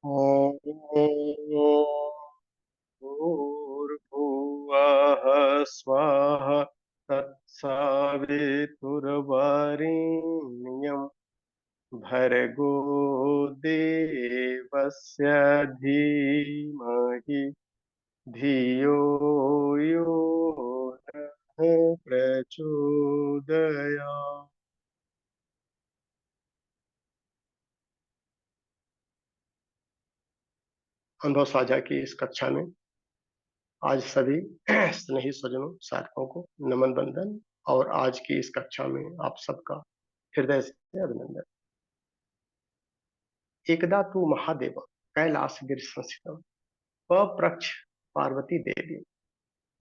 ॐ भूर्भुवः स्वः तत्सवितुर्वरेण्यं भर्गो देवस्य धीमहि धियो यो नः प्रचोदयात्। अनुभव साझा की इस कक्षा में आज सभी स्नेही स्वजनों साधकों को नमन बंदन। और आज की इस कक्षा में आप सबका हृदय से अभिनंदन। एकदा तू महादेव कैलास गिर संस्थितम पप्रच्छ पार्वती देवी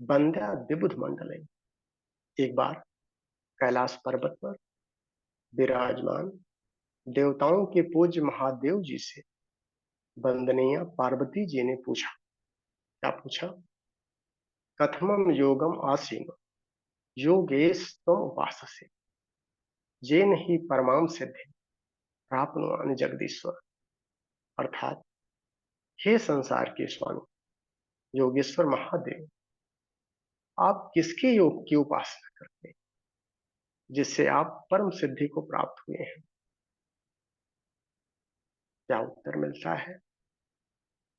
बंध्या विबुध मंडले। एक बार कैलाश पर्वत पर विराजमान देवताओं के पूज्य महादेव जी से वंदनीय पार्वती जी ने पूछा। क्या पूछा? कथमम योगम आसीन योगेश तम उपाससे येन ही परमाम सिद्धि प्राप्नुवान जगदीश्वर। अर्थात, हे संसार के स्वामी योगेश्वर महादेव, आप किसके योग की उपासना करते हैं जिससे आप परम सिद्धि को प्राप्त हुए हैं? क्या उत्तर मिलता है?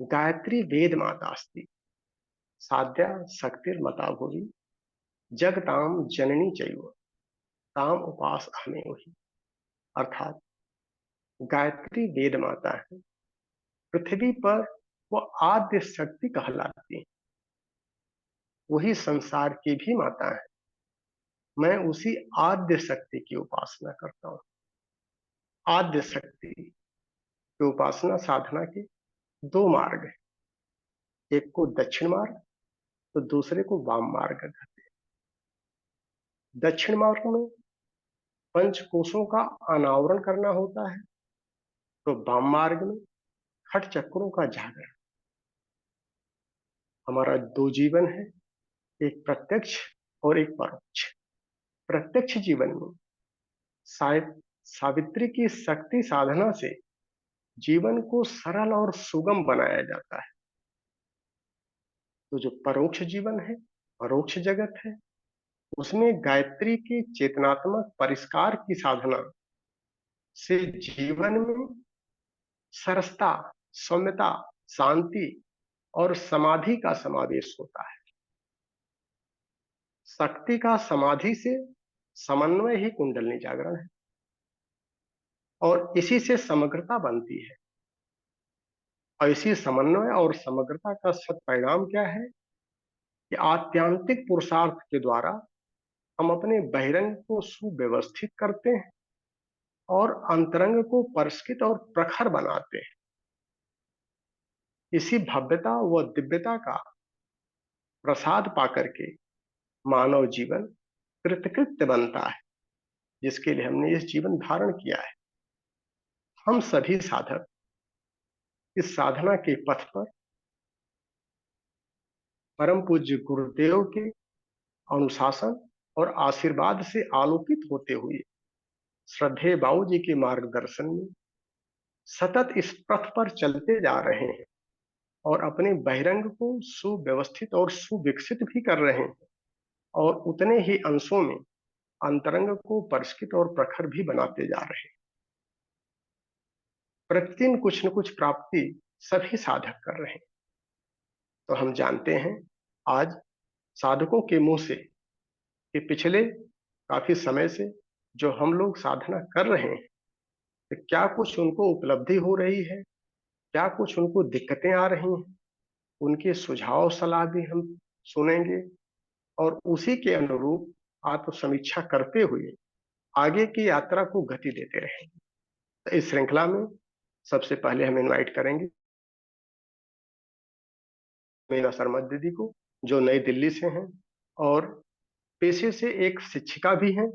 गायत्री वेद माता अस्ति साध्या शक्तिर्मता भुवि जगताम जननी चैव ताम उपास हमें ही। अर्थात, गायत्री वेद माता है, पृथ्वी पर वो आद्य शक्ति कहलाती है, वही संसार की भी माता है। मैं उसी आद्य शक्ति की उपासना करता हूँ। आद्य शक्ति की उपासना साधना के दो मार्ग हैं, एक को दक्षिण मार्ग तो दूसरे को वाम मार्ग कहते हैं। दक्षिण मार्ग में पंचकोशों का अनावरण करना होता है, तो वाम मार्ग में खट चक्रों का जागरण। हमारा दो जीवन है, एक प्रत्यक्ष और एक परोक्ष। प्रत्यक्ष जीवन में सावित्री की शक्ति साधना से जीवन को सरल और सुगम बनाया जाता है। तो जो परोक्ष जीवन है, परोक्ष जगत है, उसमें गायत्री के चेतनात्मक परिष्कार की साधना से जीवन में सरसता, सौम्यता, शांति और समाधि का समावेश होता है। शक्ति का समाधि से समन्वय ही कुंडलिनी जागरण है और इसी से समग्रता बनती है। और इसी समन्वय और समग्रता का सत परिणाम क्या है कि आत्यांतिक पुरुषार्थ के द्वारा हम अपने बहिरंग को सुव्यवस्थित करते हैं और अंतरंग को परिष्कृत और प्रखर बनाते हैं। इसी भव्यता व दिव्यता का प्रसाद पाकर के मानव जीवन कृतकृत्य बनता है, जिसके लिए हमने इस जीवन धारण किया है। हम सभी साधक इस साधना के पथ पर परम पूज्य गुरुदेव के अनुशासन और आशीर्वाद से आलोकित होते हुए श्रद्धेय बाबू जी के मार्गदर्शन में सतत इस पथ पर चलते जा रहे हैं और अपने बहिरंग को सुव्यवस्थित और सुविकसित भी कर रहे हैं और उतने ही अंशों में अंतरंग को परिष्कृत और प्रखर भी बनाते जा रहे हैं। प्रतिदिन कुछ न कुछ प्राप्ति सभी साधक कर रहे हैं। तो हम जानते हैं आज साधकों के मुंह से कि पिछले काफी समय से जो हम लोग साधना कर रहे हैं, तो क्या कुछ उनको उपलब्धि हो रही है, क्या कुछ उनको दिक्कतें आ रही हैं, उनके सुझाव सलाह भी हम सुनेंगे और उसी के अनुरूप आत्म समीक्षा करते हुए आगे की यात्रा को गति देते रहेंगे। तो इस श्रृंखला में सबसे पहले हम इनवाइट करेंगे मीना शर्मा दीदी को, जो नई दिल्ली से हैं और पेशे से एक शिक्षिका भी हैं।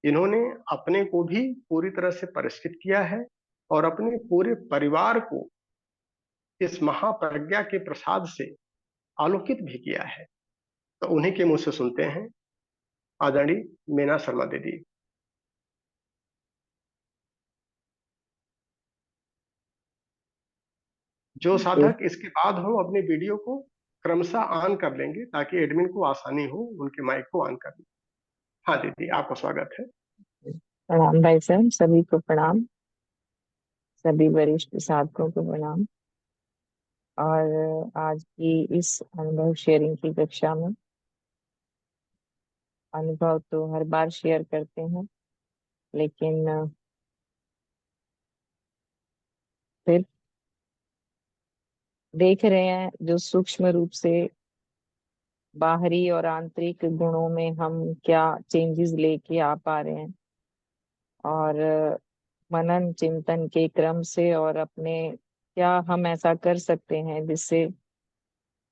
इन्होंने अपने को भी पूरी तरह से परिष्कृत किया है और अपने पूरे परिवार को इस महाप्रज्ञा के प्रसाद से आलोकित भी किया है। तो उन्हीं के मुंह से सुनते हैं आदरणीय मीना शर्मा दीदी। जो जी। साधक इसके बाद हो अपनी वीडियो को क्रमशः ऑन कर लेंगे ताकि एडमिन को आसानी हो उनके माइक को ऑन करने। हाँ दीदी, आपका स्वागत है। प्रणाम भाई साहब, सभी को प्रणाम। सभी वरिष्ठ साधकों को प्रणाम। और आज की इस अनुभव शेयरिंग की कक्षा में अनुभव तो हर बार शेयर करते हैं, लेकिन फिर देख रहे हैं जो सूक्ष्म रूप से बाहरी और आंतरिक गुणों में हम क्या चेंजेस लेके आ पा रहे हैं। और मनन चिंतन के क्रम से और अपने क्या हम ऐसा कर सकते हैं जिससे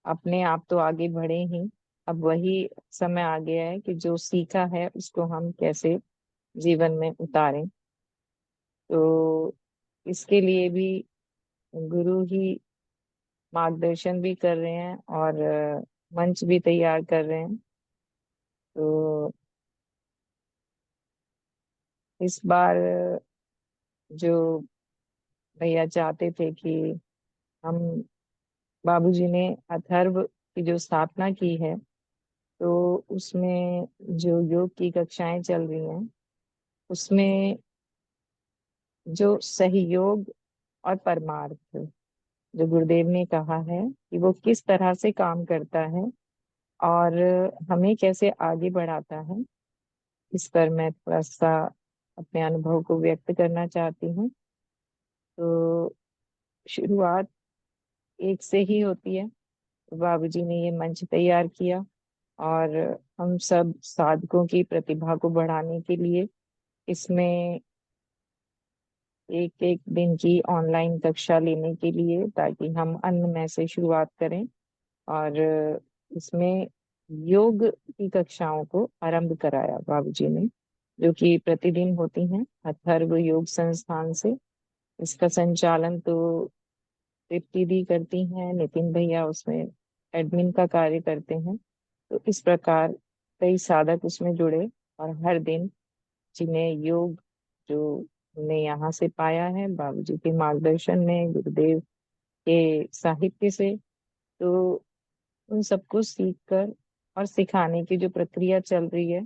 अपने आप तो आगे बढ़े ही, अब वही समय आ गया है कि जो सीखा है उसको हम कैसे जीवन में उतारें। तो इसके लिए भी गुरु ही मार्गदर्शन भी कर रहे हैं और मंच भी तैयार कर रहे हैं। तो इस बार जो भैया चाहते थे कि हम, बाबूजी ने अथर्व की जो स्थापना की है, तो उसमें जो योग की कक्षाएं चल रही हैं उसमें जो सहयोग और परमार्थ, जो गुरुदेव ने कहा है कि वो किस तरह से काम करता है और हमें कैसे आगे बढ़ाता है, इस पर मैं थोड़ा सा अपने अनुभव को व्यक्त करना चाहती हूँ। तो शुरुआत एक से ही होती है। बाबूजी ने ये मंच तैयार किया और हम सब साधकों की प्रतिभा को बढ़ाने के लिए इसमें एक एक दिन की ऑनलाइन कक्षा लेने के लिए, ताकि हम अन्नमय से शुरुआत करें। और इसमें योग की कक्षाओं को आरंभ कराया बाबूजी ने, जो कि प्रतिदिन होती हैं अथर्व योग संस्थान से। इसका संचालन तो तृप्ति दी करती हैं, नितिन भैया उसमें एडमिन का कार्य करते हैं। तो इस प्रकार कई साधक उसमें जुड़े और हर दिन जिन्हें योग जो हमने यहाँ से पाया है बाबूजी के मार्गदर्शन में, गुरुदेव के साहित्य से, तो उन सबको सीख कर और सिखाने की जो प्रक्रिया चल रही है,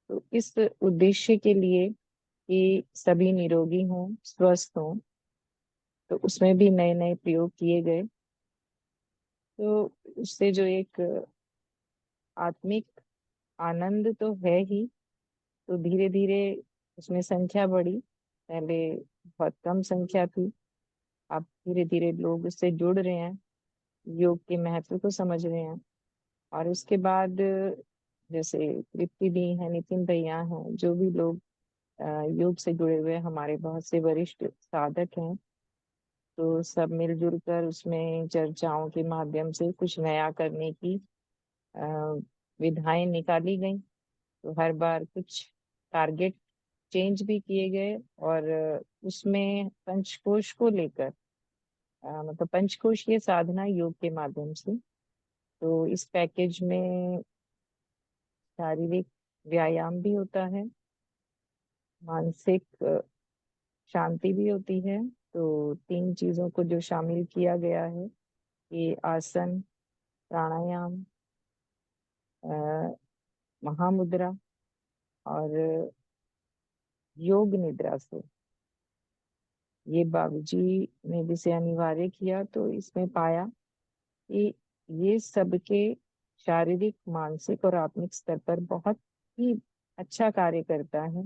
तो इस उद्देश्य के लिए कि सभी निरोगी हों, स्वस्थ हों, तो उसमें भी नए नए प्रयोग किए गए। तो उससे जो एक आत्मिक आनंद तो है ही, तो धीरे धीरे उसमें संख्या बढ़ी। पहले बहुत कम संख्या थी, अब धीरे धीरे लोग उससे जुड़ रहे हैं, योग के महत्व को समझ रहे हैं। और उसके बाद जैसे तृप्ति दी है, नितिन भैया हैं, जो भी लोग योग से जुड़े हुए हमारे बहुत से वरिष्ठ साधक हैं, तो सब मिलजुल कर उसमें चर्चाओं के माध्यम से कुछ नया करने की अ, विधाएं निकाली गई। तो हर बार कुछ टारगेट चेंज भी किए गए और उसमें पंचकोश को लेकर मतलब पंचकोशीय साधना योग के माध्यम से, तो इस पैकेज में शारीरिक व्यायाम भी होता है, मानसिक शांति भी होती है। तो तीन चीजों को जो शामिल किया गया है, ये आसन, प्राणायाम, अ, महामुद्रा और योग निद्रा से, ये बाबूजी ने जिसे अनिवार्य किया, तो इसमें पाया कि ये सबके शारीरिक, मानसिक और आत्मिक स्तर पर बहुत ही अच्छा कार्य करता है।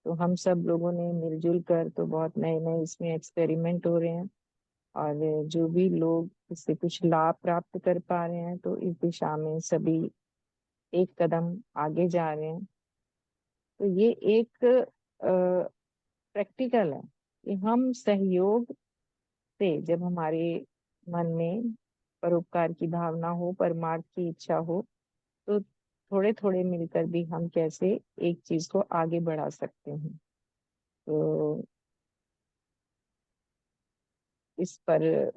तो हम सब लोगों ने मिलजुल कर तो बहुत नए नए इसमें एक्सपेरिमेंट हो रहे हैं, और जो भी लोग इससे कुछ लाभ प्राप्त कर पा रहे हैं, तो इस दिशा में सभी एक कदम आगे जा रहे हैं। तो ये एक प्रैक्टिकल है कि हम सहयोग से, जब हमारे मन में परोपकार की भावना हो, परमार्थ की इच्छा हो, तो थोड़े थोड़े मिलकर भी हम कैसे एक चीज को आगे बढ़ा सकते हैं। तो इस पर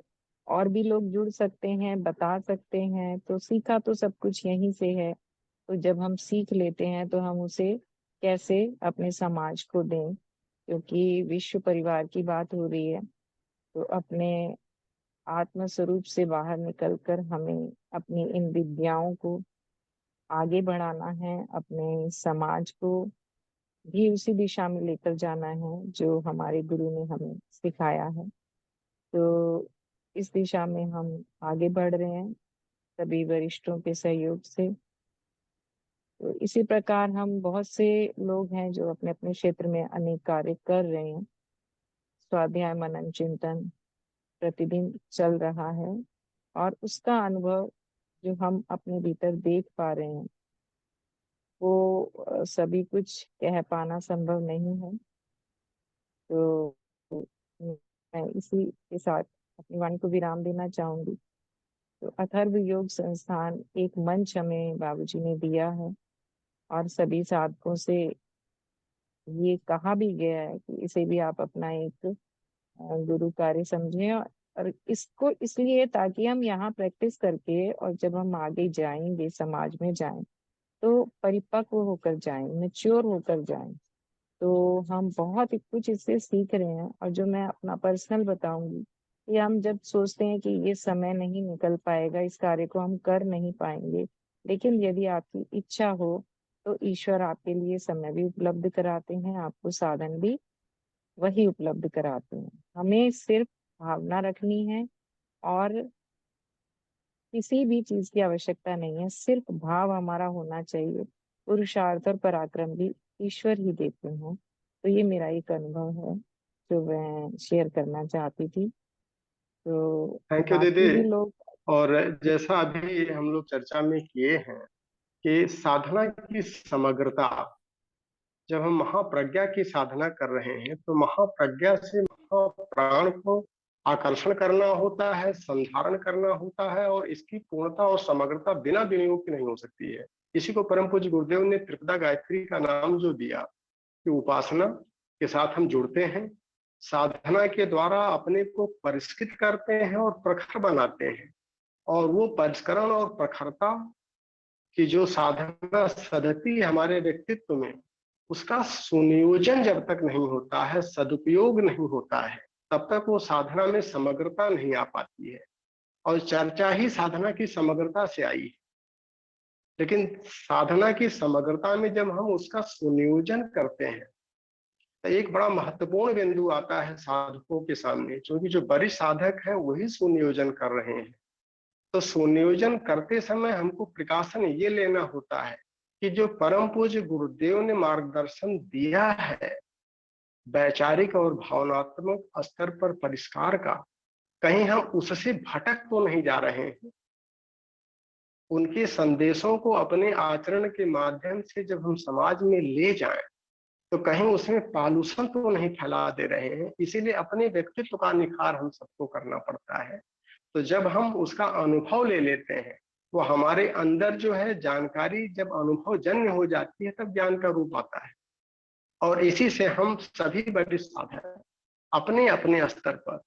और भी लोग जुड़ सकते हैं, बता सकते हैं। तो सीखा तो सब कुछ यहीं से है, तो जब हम सीख लेते हैं तो हम उसे कैसे अपने समाज को दें, क्योंकि विश्व परिवार की बात हो रही है। तो अपने आत्म स्वरूप से बाहर निकलकर हमें अपनी इन विद्याओं को आगे बढ़ाना है, अपने समाज को भी उसी दिशा में लेकर जाना है जो हमारे गुरु ने हमें सिखाया है। तो इस दिशा में हम आगे बढ़ रहे हैं सभी वरिष्ठों के सहयोग से। तो इसी प्रकार हम बहुत से लोग हैं जो अपने अपने क्षेत्र में अनेक कार्य कर रहे हैं। स्वाध्याय मनन चिंतन प्रतिदिन चल रहा है और उसका अनुभव जो हम अपने भीतर देख पा रहे हैं वो सभी कुछ कह पाना संभव नहीं है। तो मैं इसी के साथ अपनी वाणी को विराम देना चाहूंगी। तो अथर्व योग संस्थान एक मंच हमें बाबूजी ने दिया है और सभी साधकों से ये कहा भी गया है कि इसे भी आप अपना एक गुरु कार्य समझें। और इसको इसलिए ताकि हम यहाँ प्रैक्टिस करके और जब हम आगे जाएंगे समाज में जाएं तो परिपक्व होकर जाएं, मैच्योर होकर जाएं। तो हम बहुत ही कुछ इससे सीख रहे हैं। और जो मैं अपना पर्सनल बताऊंगी कि हम जब सोचते हैं कि ये समय नहीं निकल पाएगा, इस कार्य को हम कर नहीं पाएंगे, लेकिन यदि आपकी इच्छा हो तो ईश्वर आपके लिए समय भी उपलब्ध कराते हैं, आपको साधन भी वही उपलब्ध कराते हैं। हमें सिर्फ भावना रखनी है और किसी भी चीज की आवश्यकता नहीं है, सिर्फ भाव हमारा होना चाहिए। पुरुषार्थ और पराक्रम भी ईश्वर ही देते हैं। तो ये मेरा एक अनुभव है जो मैं शेयर करना चाहती थी। तो थैंक यू दीदी। बाकी भी लोग। और जैसा अभी हम लोग चर्चा में किए हैं कि साधना की समग्रता, जब हम महाप्रज्ञा की साधना कर रहे हैं तो महाप्रज्ञा से महाप्राण को आकर्षण करना होता है, संधारण करना होता है, और इसकी पूर्णता और समग्रता बिना विनियोग की नहीं हो सकती है। इसी को परम पूज्य गुरुदेव ने त्रिपदा गायत्री का नाम जो दिया कि उपासना के साथ हम जुड़ते हैं, साधना के द्वारा अपने को परिष्कृत करते हैं और प्रखर बनाते हैं। और वो परिष्करण और प्रखरता कि जो साधना सदती है हमारे व्यक्तित्व में, उसका सुनियोजन जब तक नहीं होता है, सदुपयोग नहीं होता है, तब तक वो साधना में समग्रता नहीं आ पाती है। और चर्चा ही साधना की समग्रता से आई है। लेकिन साधना की समग्रता में जब हम उसका सुनियोजन करते हैं तो एक बड़ा महत्वपूर्ण बिंदु आता है साधकों के सामने, क्योंकि जो वरिष्ठ साधक हैं वही सुनियोजन कर रहे हैं। तो सुनियोजन करते समय हमको प्रिकॉशन ये लेना होता है कि जो परम पूज्य गुरुदेव ने मार्गदर्शन दिया है वैचारिक और भावनात्मक स्तर पर परिष्कार का, कहीं हम उससे भटक तो नहीं जा रहे हैं। उनके संदेशों को अपने आचरण के माध्यम से जब हम समाज में ले जाएं तो कहीं उसमें पालूषण तो नहीं फैला दे रहे हैं। इसीलिए अपने व्यक्तित्व का निखार हम सबको करना पड़ता है। तो जब हम उसका अनुभव ले लेते हैं, वो हमारे अंदर जो है जानकारी जब अनुभव जन्य हो जाती है तब ज्ञान का रूप आता है। और इसी से हम सभी वरिष्ठ साधक अपने अपने स्तर पर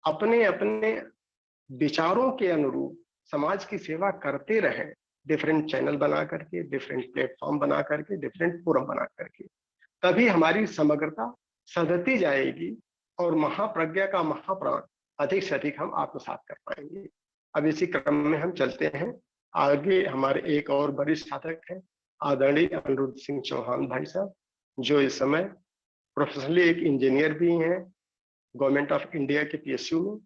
अपने अपने विचारों के अनुरूप समाज की सेवा करते रहें, डिफरेंट चैनल बना करके, डिफरेंट प्लेटफॉर्म बना करके, डिफरेंट फोरम बना करके। तभी हमारी समग्रता सधती जाएगी और महाप्रज्ञा का महाप्राण अधिक से अधिक हम आत्मसात कर पाएंगे। अब इसी क्रम में हम चलते हैं आगे। हमारे एक और वरिष्ठ साधक हैं आदरणीय अनिरुद्ध सिंह चौहान भाई साहब, जो इस समय प्रोफेशनली एक इंजीनियर भी हैं गवर्नमेंट ऑफ इंडिया के पीएसयू में,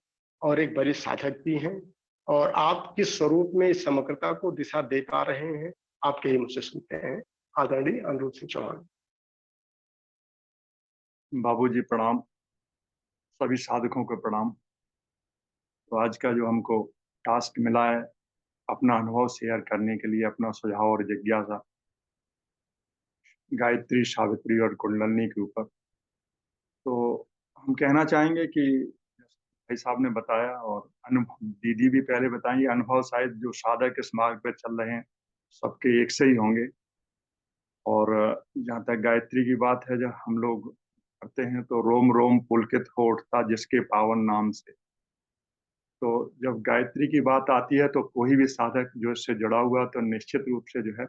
और एक वरिष्ठ साधक भी हैं। और आप किस स्वरूप में इस समग्रता को दिशा दे पा रहे हैं, आपके ही मुझसे सुनते हैं। आदरणीय अनिरुद्ध सिंह चौहान। बाबूजी प्रणाम, सभी साधकों को प्रणाम। तो आज का जो हमको टास्क मिला है अपना अनुभव शेयर करने के लिए, अपना सुझाव और जिज्ञासा गायत्री, सावित्री और कुंडलनी के ऊपर, तो हम कहना चाहेंगे कि भाई साहब ने बताया और अनुभव दीदी भी पहले बताएंगे, अनुभव शायद जो साधक इस मार्ग पर चल रहे हैं सबके एक से ही होंगे। और जहाँ तक गायत्री की बात है, जब हम लोग करते हैं तो रोम रोम पुलकित हो उठता जिसके पावन नाम से। तो जब गायत्री की बात आती है तो कोई भी साधक जो इससे जुड़ा हुआ तो निश्चित रूप से जो है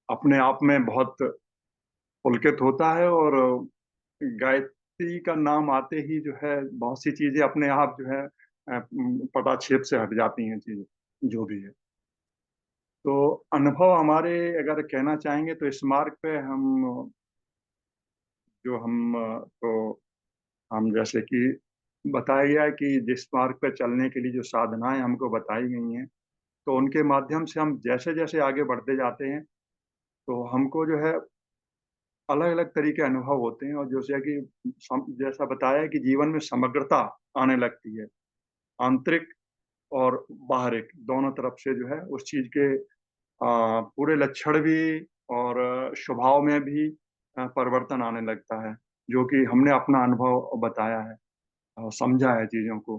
अपने आप में बहुत पुलकित होता है। और गायत्री का नाम आते ही जो है बहुत सी चीजें अपने आप जो है पटाक्षेप से हट जाती हैं चीजें, जो भी है। तो अनुभव हमारे अगर कहना चाहेंगे तो इस मार्ग पे हम जो हम तो हम जैसे कि बताया गया है कि जिस मार्ग पे चलने के लिए जो साधनाएं हमको बताई गई हैं, तो उनके माध्यम से हम जैसे जैसे आगे बढ़ते जाते हैं, तो हमको जो है अलग अलग तरह के अनुभव होते हैं। और जैसे कि जैसा बताया है कि जीवन में समग्रता आने लगती है, आंतरिक और बाहरिक दोनों तरफ से जो है उस चीज के पूरे लक्षण भी और स्वभाव में भी परिवर्तन आने लगता है, जो कि हमने अपना अनुभव बताया है, समझा है चीज़ों को।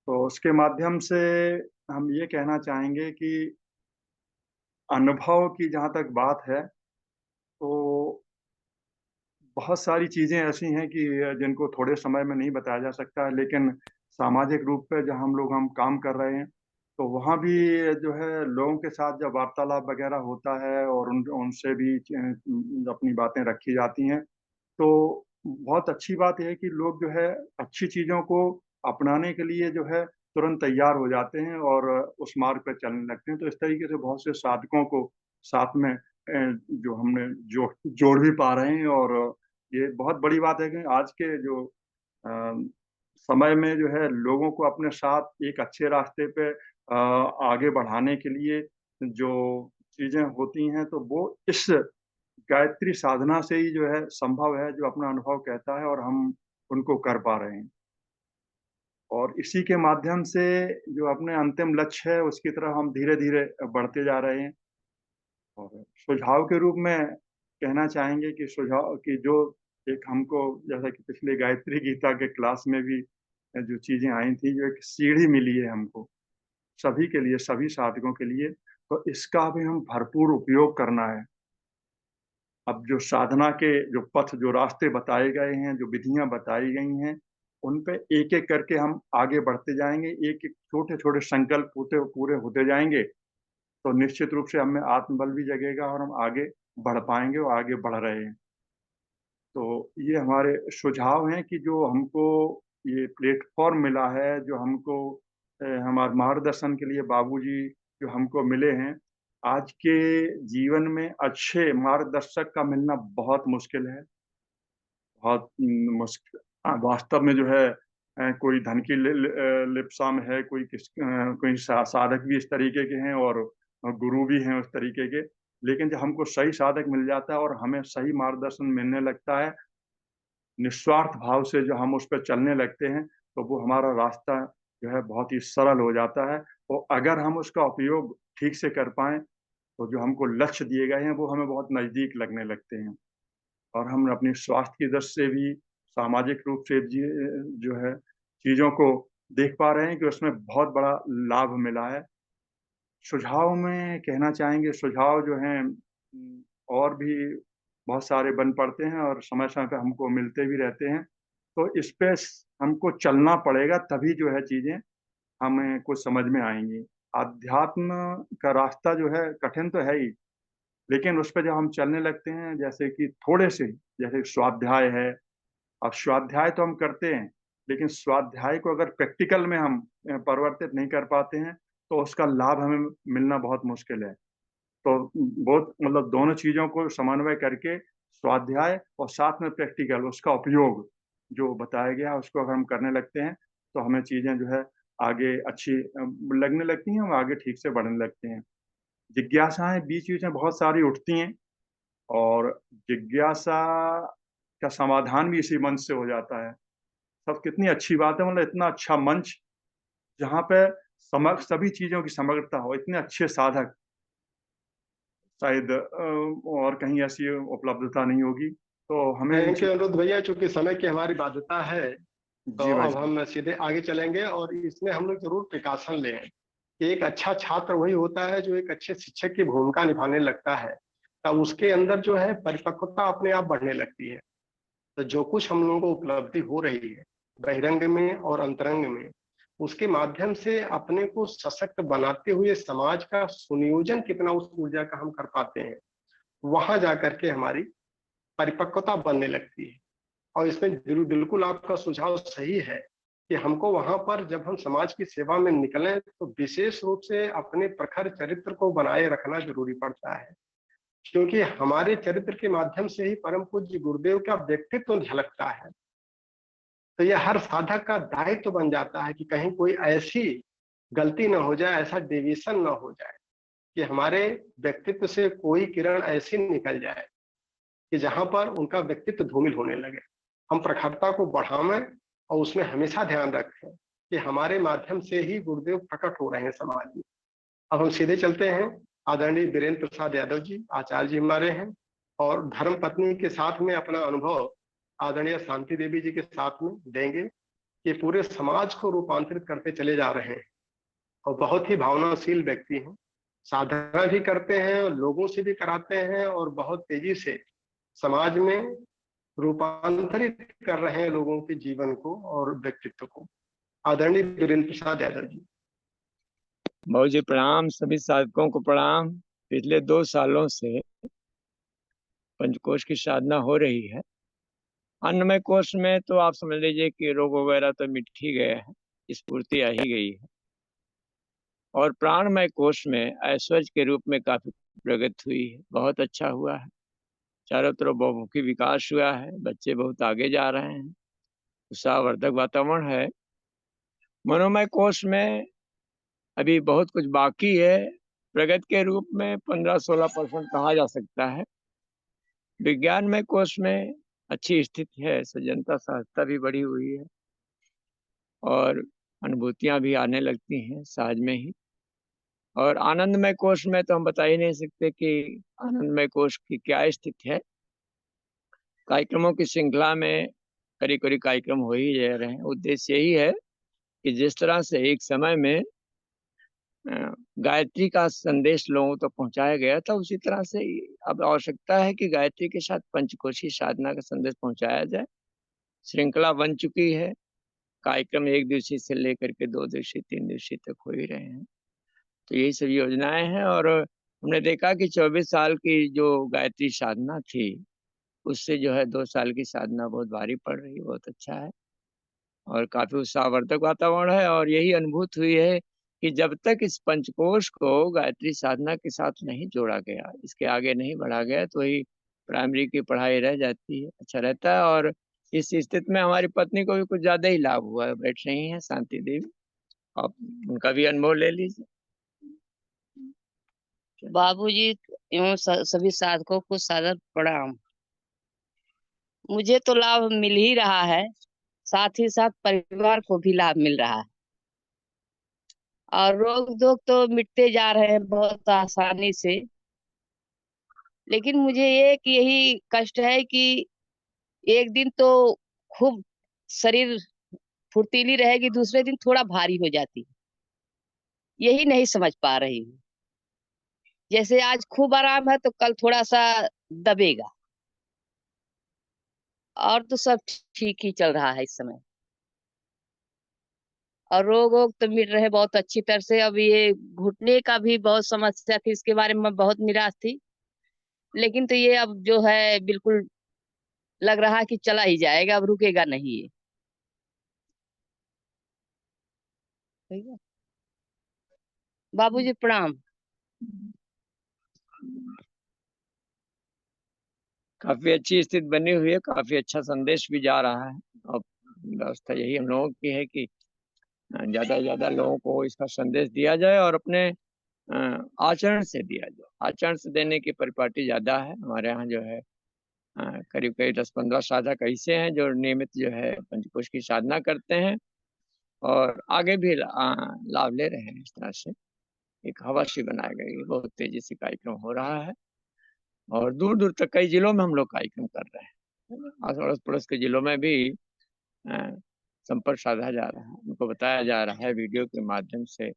तो उसके माध्यम से हम ये कहना चाहेंगे कि अनुभव की जहाँ तक बात है, तो बहुत सारी चीज़ें ऐसी हैं कि जिनको थोड़े समय में नहीं बताया जा सकता है, लेकिन सामाजिक रूप पे जहाँ हम काम कर रहे हैं, तो वहाँ भी जो है लोगों के साथ जब वार्तालाप वगैरह होता है और उनसे भी अपनी बातें रखी जाती हैं, तो बहुत अच्छी बात ये है कि लोग जो है अच्छी चीज़ों को अपनाने के लिए जो है तुरंत तैयार हो जाते हैं और उस मार्ग पे चलने लगते हैं। तो इस तरीके से बहुत से साधकों को साथ में जो हमने जोड़ भी पा रहे हैं। और ये बहुत बड़ी बात है कि आज के जो अ, समय में जो है लोगों को अपने साथ एक अच्छे रास्ते पे आगे बढ़ाने के लिए जो चीज़ें होती हैं, तो वो इस गायत्री साधना से ही जो है संभव है, जो अपना अनुभव कहता है, और हम उनको कर पा रहे हैं। और इसी के माध्यम से जो अपने अंतिम लक्ष्य है उसकी तरफ हम धीरे-धीरे बढ़ते जा रहे हैं। और सुझाव के रूप में कहना चाहेंगे कि सुझाव कि जो एक हमको जैसा कि पिछले गायत्री गीता के क्लास में भी जो चीज़ें आई थी, जो एक सीढ़ी मिली है हमको, सभी के लिए, सभी साधकों के लिए, तो इसका भी हम भरपूर उपयोग करना है। अब जो साधना के जो पथ, जो रास्ते बताए गए हैं, जो विधियाँ बताई गई हैं, उन पे एक-एक करके हम आगे बढ़ते जाएँगे, एक-एक छोटे-छोटे संकल्प पूरे पूरे होते जाएँगे, तो निश्चित रूप से हमें आत्मबल भी जगेगा और हम आगे बढ़ पाएँगे और आगे बढ़ रहे हैं। तो ये हमारे सुझाव हैं कि जो हमको ये प्लेटफ़ॉर्म मिला है, जो हमको हमारे मार्गदर्शन के लिए बाबूजी जो हमको मिले हैं, आज के जीवन में अच्छे मार्गदर्शक का मिलना बहुत मुश्किल है। बहुत वास्तव में जो है कोई धन की लिप्सा में है, कोई साधक भी इस तरीके के हैं और गुरु भी हैं उस तरीके के। लेकिन जब हमको सही साधक मिल जाता है और हमें सही मार्गदर्शन मिलने लगता है, निस्वार्थ भाव से जो हम उस पे चलने लगते हैं, तो वो हमारा रास्ता जो है बहुत ही सरल हो जाता है। और अगर हम उसका उपयोग ठीक से कर पाएँ, तो जो हमको लक्ष्य दिए गए हैं, वो हमें बहुत नज़दीक लगने लगते हैं। और हम अपने स्वास्थ्य की दृष्टि से भी, सामाजिक रूप से जो है चीज़ों को देख पा रहे हैं कि उसमें बहुत बड़ा लाभ मिला है। सुझाव में कहना चाहेंगे, सुझाव जो हैं और भी बहुत सारे बन पड़ते हैं और समय-समय पे हमको मिलते भी रहते हैं। तो इस पे हमको चलना पड़ेगा, तभी जो है चीज़ें हमें कुछ समझ में आएँगी। अध्यात्म का रास्ता जो है कठिन तो है ही, लेकिन उस पे जब हम चलने लगते हैं, जैसे कि थोड़े से, जैसे स्वाध्याय है, अब स्वाध्याय तो हम करते हैं, लेकिन स्वाध्याय को अगर प्रैक्टिकल में हम परिवर्तित नहीं कर पाते हैं, तो उसका लाभ हमें मिलना बहुत मुश्किल है। तो बहुत मतलब दोनों चीज़ों को समन्वय करके स्वाध्याय और साथ में प्रैक्टिकल उसका उपयोग जो बताया गया उसको अगर हम करने लगते हैं, तो हमें चीज़ें जो है आगे अच्छी लगने लगती हैं, हम आगे ठीक से बढ़ने लगते हैं। जिज्ञासाएँ बीच-बीच में बहुत सारी उठती हैं और जिज्ञासा का समाधान भी इसी मंच से हो जाता है। सब कितनी अच्छी बात है, मतलब इतना अच्छा मंच जहाँ पे सभी चीज़ों की समग्रता हो, इतने अच्छे साधक शायद और कहीं ऐसी उपलब्धता नहीं होगी। तो हमें इन थैंक ची यू अनिरुद्ध भैया, चूँकि समय की हमारी बाध्यता है, तो जी भाई अब साहब। हम सीधे आगे चलेंगे और इसमें हम लोग ज़रूर प्रिकॉशन लें कि एक अच्छा छात्र वही होता है जो एक अच्छे शिक्षक की भूमिका निभाने लगता है। तब उसके अंदर जो है परिपक्वता अपने आप बढ़ने लगती है। तो जो कुछ हम लोगों को उपलब्धि हो रही है, बहिरंग में और अंतरंग में, उसके माध्यम से अपने को सशक्त बनाते हुए समाज का सुनियोजन कितना उस ऊर्जा का हम कर पाते हैं, वहां जाकर के हमारी परिपक्वता बनने लगती है। और इसमें बिल्कुल आपका सुझाव सही है कि हमको वहां पर जब हम समाज की सेवा में निकलें तो विशेष रूप से अपने प्रखर चरित्र को बनाए रखना जरूरी पड़ता है, क्योंकि हमारे चरित्र के माध्यम से ही परम पूज्य गुरुदेव का व्यक्तित्व झलकता है। तो यह हर साधक का दायित्व बन जाता है कि कहीं कोई ऐसी गलती न हो जाए, ऐसा डेविएशन न हो जाए कि हमारे व्यक्तित्व से कोई किरण ऐसी निकल जाए कि जहां पर उनका व्यक्तित्व धूमिल होने लगे। हम प्रखरता को बढ़ावें और उसमें हमेशा ध्यान रखें कि हमारे माध्यम से ही गुरुदेव प्रकट हो रहे हैं समाज में। अब हम सीधे चलते हैं, आदरणीय वीरेंद्र प्रसाद यादव जी आचार्य जी हमारे हैं, और धर्म पत्नी के साथ में अपना अनुभव आदरणीय शांति देवी जी के साथ में देंगे कि पूरे समाज को रूपांतरित करते चले जा रहे हैं और बहुत ही भावनाशील व्यक्ति हैं, साधना भी करते हैं और लोगों से भी कराते हैं और बहुत तेजी से समाज में रूपांतरित कर रहे हैं लोगों के जीवन को और व्यक्तित्व को। आदरणीय वीरेंद्र प्रसाद यादव जी। बाबू जी प्रणाम, सभी साधकों को प्रणाम। पिछले 2 सालों से पंचकोश की साधना हो रही है। अन्नमय कोश में तो आप समझ लीजिए कि रोग वगैरह तो मिट ही गए हैं, स्फूर्ति आ ही गई है। और प्राणमय कोश में ऐश्वर्य के रूप में काफी प्रगति हुई है, बहुत अच्छा हुआ है। चारों तरफ बहुमुखी विकास हुआ है, बच्चे बहुत आगे जा रहे हैं, उत्साहवर्धक वातावरण है। मनोमय कोश में अभी बहुत कुछ बाकी है, प्रगति के रूप में 15-16% कहा जा सकता है। विज्ञानमय कोश में अच्छी स्थिति है, सज्जनता सहजता भी बढ़ी हुई है और अनुभूतियां भी आने लगती हैं सहज में ही। और आनंदमय कोश में तो हम बता ही नहीं सकते कि आनंदमय कोश की क्या स्थिति है। कार्यक्रमों की श्रृंखला में करीब करीब कार्यक्रम हो ही जा रहे हैं। उद्देश्य यही है कि जिस तरह से एक समय में गायत्री का संदेश लोगों तक तो पहुंचाया गया था, उसी तरह से अब आवश्यकता है कि गायत्री के साथ पंचकोशी साधना का संदेश पहुंचाया जाए। श्रृंखला बन चुकी है, कार्यक्रम 1 दिवसीय से लेकर के 2 दिवसीय 3 दिवसीय तक हो ही रहे हैं। तो यही सब योजनाएं हैं। और हमने देखा कि 24 साल की जो गायत्री साधना थी, उससे जो है 2 साल की साधना बहुत भारी पड़ रही है, बहुत अच्छा है और काफी उत्साहवर्धक वातावरण है। और यही अनुभूत हुई है कि जब तक इस पंचकोश को गायत्री साधना के साथ नहीं जोड़ा गया, इसके आगे नहीं बढ़ा गया, तो ही प्राइमरी की पढ़ाई रह जाती है, अच्छा रहता है। और इस स्थिति में हमारी पत्नी को भी कुछ ज्यादा ही लाभ हुआ है, बैठ रही हैं शांति देवी, आप उनका भी अनुभव ले लीजिए। बाबूजी एवं सभी साधकों को सादर प्रणाम। मुझे तो लाभ मिल ही रहा है, साथ ही साथ परिवार को भी लाभ मिल रहा है और रोग धोग तो मिटते जा रहे हैं बहुत आसानी से। लेकिन मुझे एक यही कष्ट है कि एक दिन तो खूब शरीर फुर्तीली रहेगी, दूसरे दिन थोड़ा भारी हो जाती है। यही नहीं समझ पा रही हूँ। जैसे आज खूब आराम है तो कल थोड़ा सा दबेगा, और तो सब ठीक ही चल रहा है इस समय। और रोग वोग तो मिट रहे बहुत अच्छी तरह से। अब ये घुटने का भी बहुत समस्या थी, इसके बारे में मैं बहुत निराश थी, लेकिन तो ये अब जो है बिल्कुल लग रहा है कि चला ही जाएगा, अब रुकेगा नहीं ये। ठीक है बाबूजी प्रणाम। काफी अच्छी स्थिति बनी हुई है, काफी अच्छा संदेश भी जा रहा है। अब व्यवस्था यही हम लोगों की है कि ज्यादा से ज्यादा लोगों को इसका संदेश दिया जाए और अपने आचरण से दिया जाए। आचरण से देने की परिपाटी ज्यादा है हमारे यहाँ। जो है करीब करीब 10-15 साधक ऐसे हैं जो नियमित जो है पंचकोश की साधना करते हैं और आगे भी लाभ ले रहे हैं। इस तरह से एक हवा सी बनाई गई, बहुत तेजी से कार्यक्रम हो रहा है और दूर दूर तक कई जिलों में हम लोग कार्यक्रम कर रहे हैं। अड़ोस पड़ोस के जिलों में भी संपर्क साधा जा रहा है, उनको बताया जा रहा है वीडियो के माध्यम से,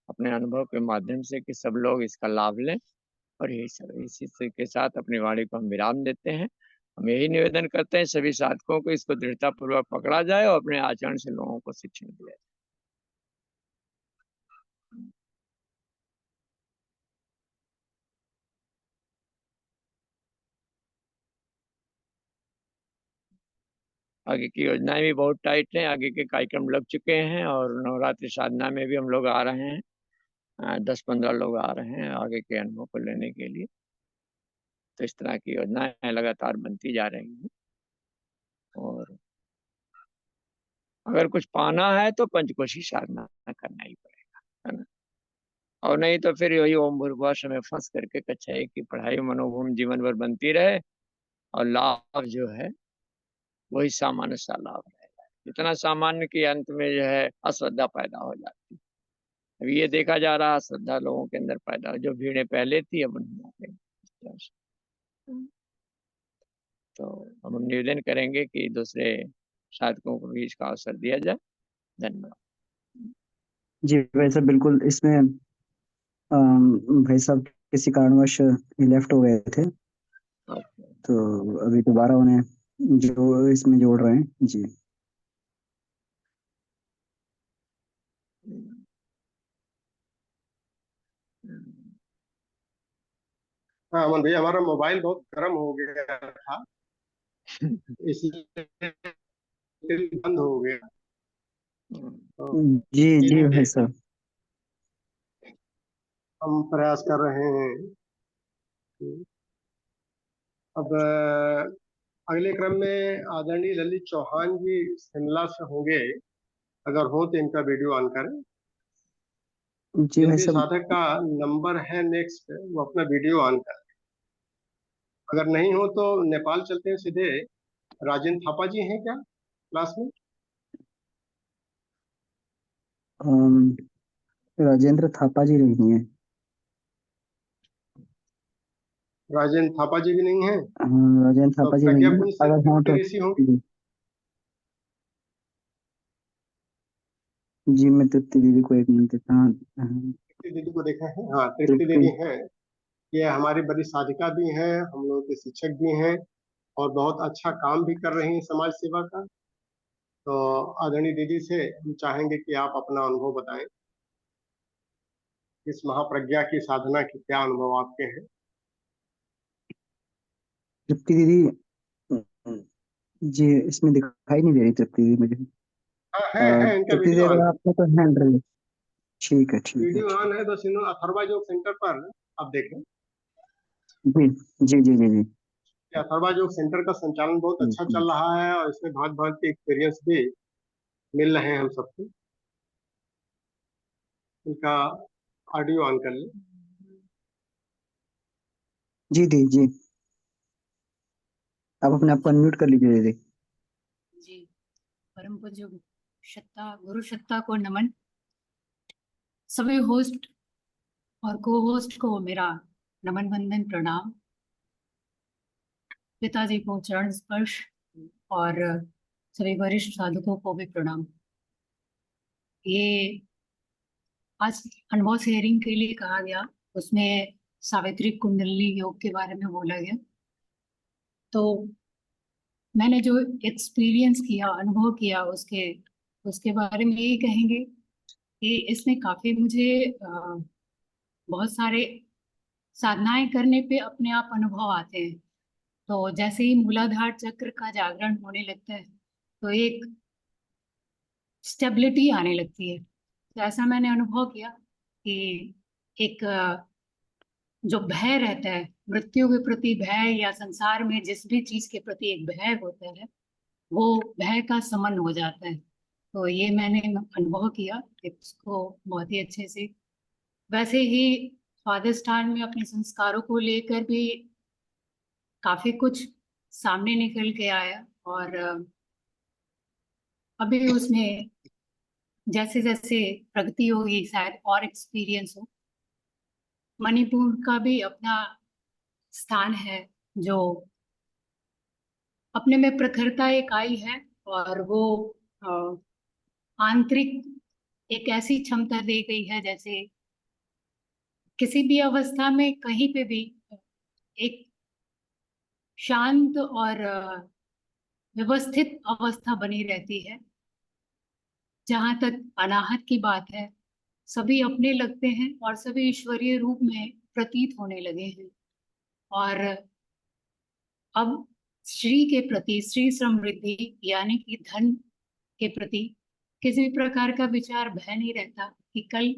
अपने अनुभव के माध्यम से, कि सब लोग इसका लाभ लें। और यही सब, इसी के साथ अपनी वाणी को हम विराम देते हैं। हम यही निवेदन करते हैं सभी साधकों को इसको दृढ़ता पूर्वक पकड़ा जाए और अपने आचरण से लोगों को शिक्षण दिया जाए। आगे की योजनाएं भी बहुत टाइट हैं, आगे के कार्यक्रम लग चुके हैं और नवरात्रि साधना में भी हम लोग आ रहे हैं। 10-15 लोग आ रहे हैं आगे के अनुभव को लेने के लिए। तो इस तरह की योजनाएं लगातार बनती जा रही हैं और अगर कुछ पाना है तो पंचकोशी साधना करना ही पड़ेगा, है ना। और नहीं तो फिर वही ओम भूर्भुवः में फंस करके कक्षा एक की पढ़ाई मनोभूम जीवन भर बनती रहे और लाभ जो है वही सामान्य सा लाभ रहेगा, इतना सामान्य कि अंत में जो है अश्रद्धा पैदा हो जाती है। अब ये देखा जा रहा है श्रद्धा लोगों के अंदर पैदा हो, जो भीड़ें पहले थी अब नहीं। तो हम निवेदन करेंगे कि दूसरे साधकों को भी इसका अवसर दिया जाए। धन्यवाद। जी भाई साहब, बिल्कुल। इसमें भाई साहब किसी कारणवश लेफ्ट हो गए थे, तो अभी दोबारा उन्हें जो इसमें जोड़ रहे हैं। जी हाँ अमन भैया, हमारा मोबाइल बहुत गर्म हो गया था इसलिए बंद हो गया। तो जी जी धीरे भाई साहब। हम प्रयास कर रहे हैं। अब अगले क्रम में आदरणीय ललित चौहान जी शिमला से होंगे, अगर हो तो इनका वीडियो ऑन करें। जी जिन भाई भी साहब। साधक का नंबर है नेक्स्ट, वो अपना वीडियो ऑन करें। अगर नहीं हो तो नेपाल चलते हैं सीधे। राजेंद्र थापा जी हैं क्या क्लास में? राजेंद्र थापा जी नहीं है। राजेंद्र थापा जी भी नहीं है। राजेंद्र तो थापा जी नहीं प्रज्ञा है, कुंज से अगर हो तो। ऋषि होंगे। जी जी, मैं तृप्ति दीदी को एक मिनट देता हूँ। तृप्ति दीदी को देखा है? हाँ तृप्ति तृप्ति। दीदी हैं। ये हमारी बड़ी साधिका भी हैं, हम लोगों के शिक्षक भी हैं और बहुत अच्छा काम भी कर रही हैं समाज सेवा का। तो आदरणीय दीदी से हम चाहेंगे कि आप अपना अनुभव बताएं, इस महाप्रज्ञा की साधना के क्या अनुभव आपके हैं। तृप्ति दीदी। जी, इसमें दिखाई नहीं दे रही तृप्ति दीदी मुझे। हाँ है इनका तृप्ति दीदी, वीडियो ऑन अगर है। आपका तो हैंड रेज। ठीक है, ठीक है, वीडियो ठीक। ऑन है, बस इन्होंने अथर्वा योग सेंटर पर आप देखें। जी जी जी जी जी। ये अथर्वा योग सेंटर का संचालन बहुत अच्छा चल रहा है और इसमें भांति भांति के एक्सपीरियंस भी मिल रहे हैं हम सबको। इनका ऑडियो ऑन कर लें। जी दी जी। आप अपने आप को अनम्यूट कर लीजिए दीदी। जी, परम पूज्य सत्ता गुरु सत्ता को नमन। सभी होस्ट और को होस्ट को मेरा नमन वंदन प्रणाम। पिताजी को चरण स्पर्श और सभी वरिष्ठ साधकों को भी प्रणाम। ये आज अनुभव शेयरिंग के लिए कहा गया, उसमें सावित्री कुंडली योग के बारे में बोला गया। तो मैंने जो एक्सपीरियंस किया, अनुभव किया, उसके बारे में यही कहेंगे कि इसमें काफी मुझे बहुत सारे साधनाएं करने पे अपने आप अनुभव आते हैं। तो जैसे ही मूलाधार चक्र का जागरण होने लगता है तो एक स्टेबिलिटी आने लगती है। तो ऐसा मैंने अनुभव किया कि एक जो भय रहता है, मृत्यु के प्रति भय या संसार में जिस भी चीज के प्रति एक भय होता है, वो भय का समन हो जाता है। तो ये मैंने अनुभव किया इसको बहुत ही अच्छे से। वैसे ही स्वादिष्ठान में अपने संस्कारों को लेकर भी काफी कुछ सामने निकल के आया और अभी उसमें जैसे जैसे प्रगति होगी शायद और एक्सपीरियंस हो। मणिपुर का भी अपना स्थान है जो अपने में प्रखरता एक आई है और वो आंतरिक एक ऐसी क्षमता दे गई है जैसे किसी भी अवस्था में कहीं पे भी एक शांत और व्यवस्थित अवस्था बनी रहती है। जहां तक अनाहत की बात है, सभी अपने लगते हैं और सभी ईश्वरीय रूप में प्रतीत होने लगे हैं। और अब श्री के प्रति, श्री समृद्धि यानी कि धन के प्रति किसी भी प्रकार का विचार, भय नहीं रहता कि कल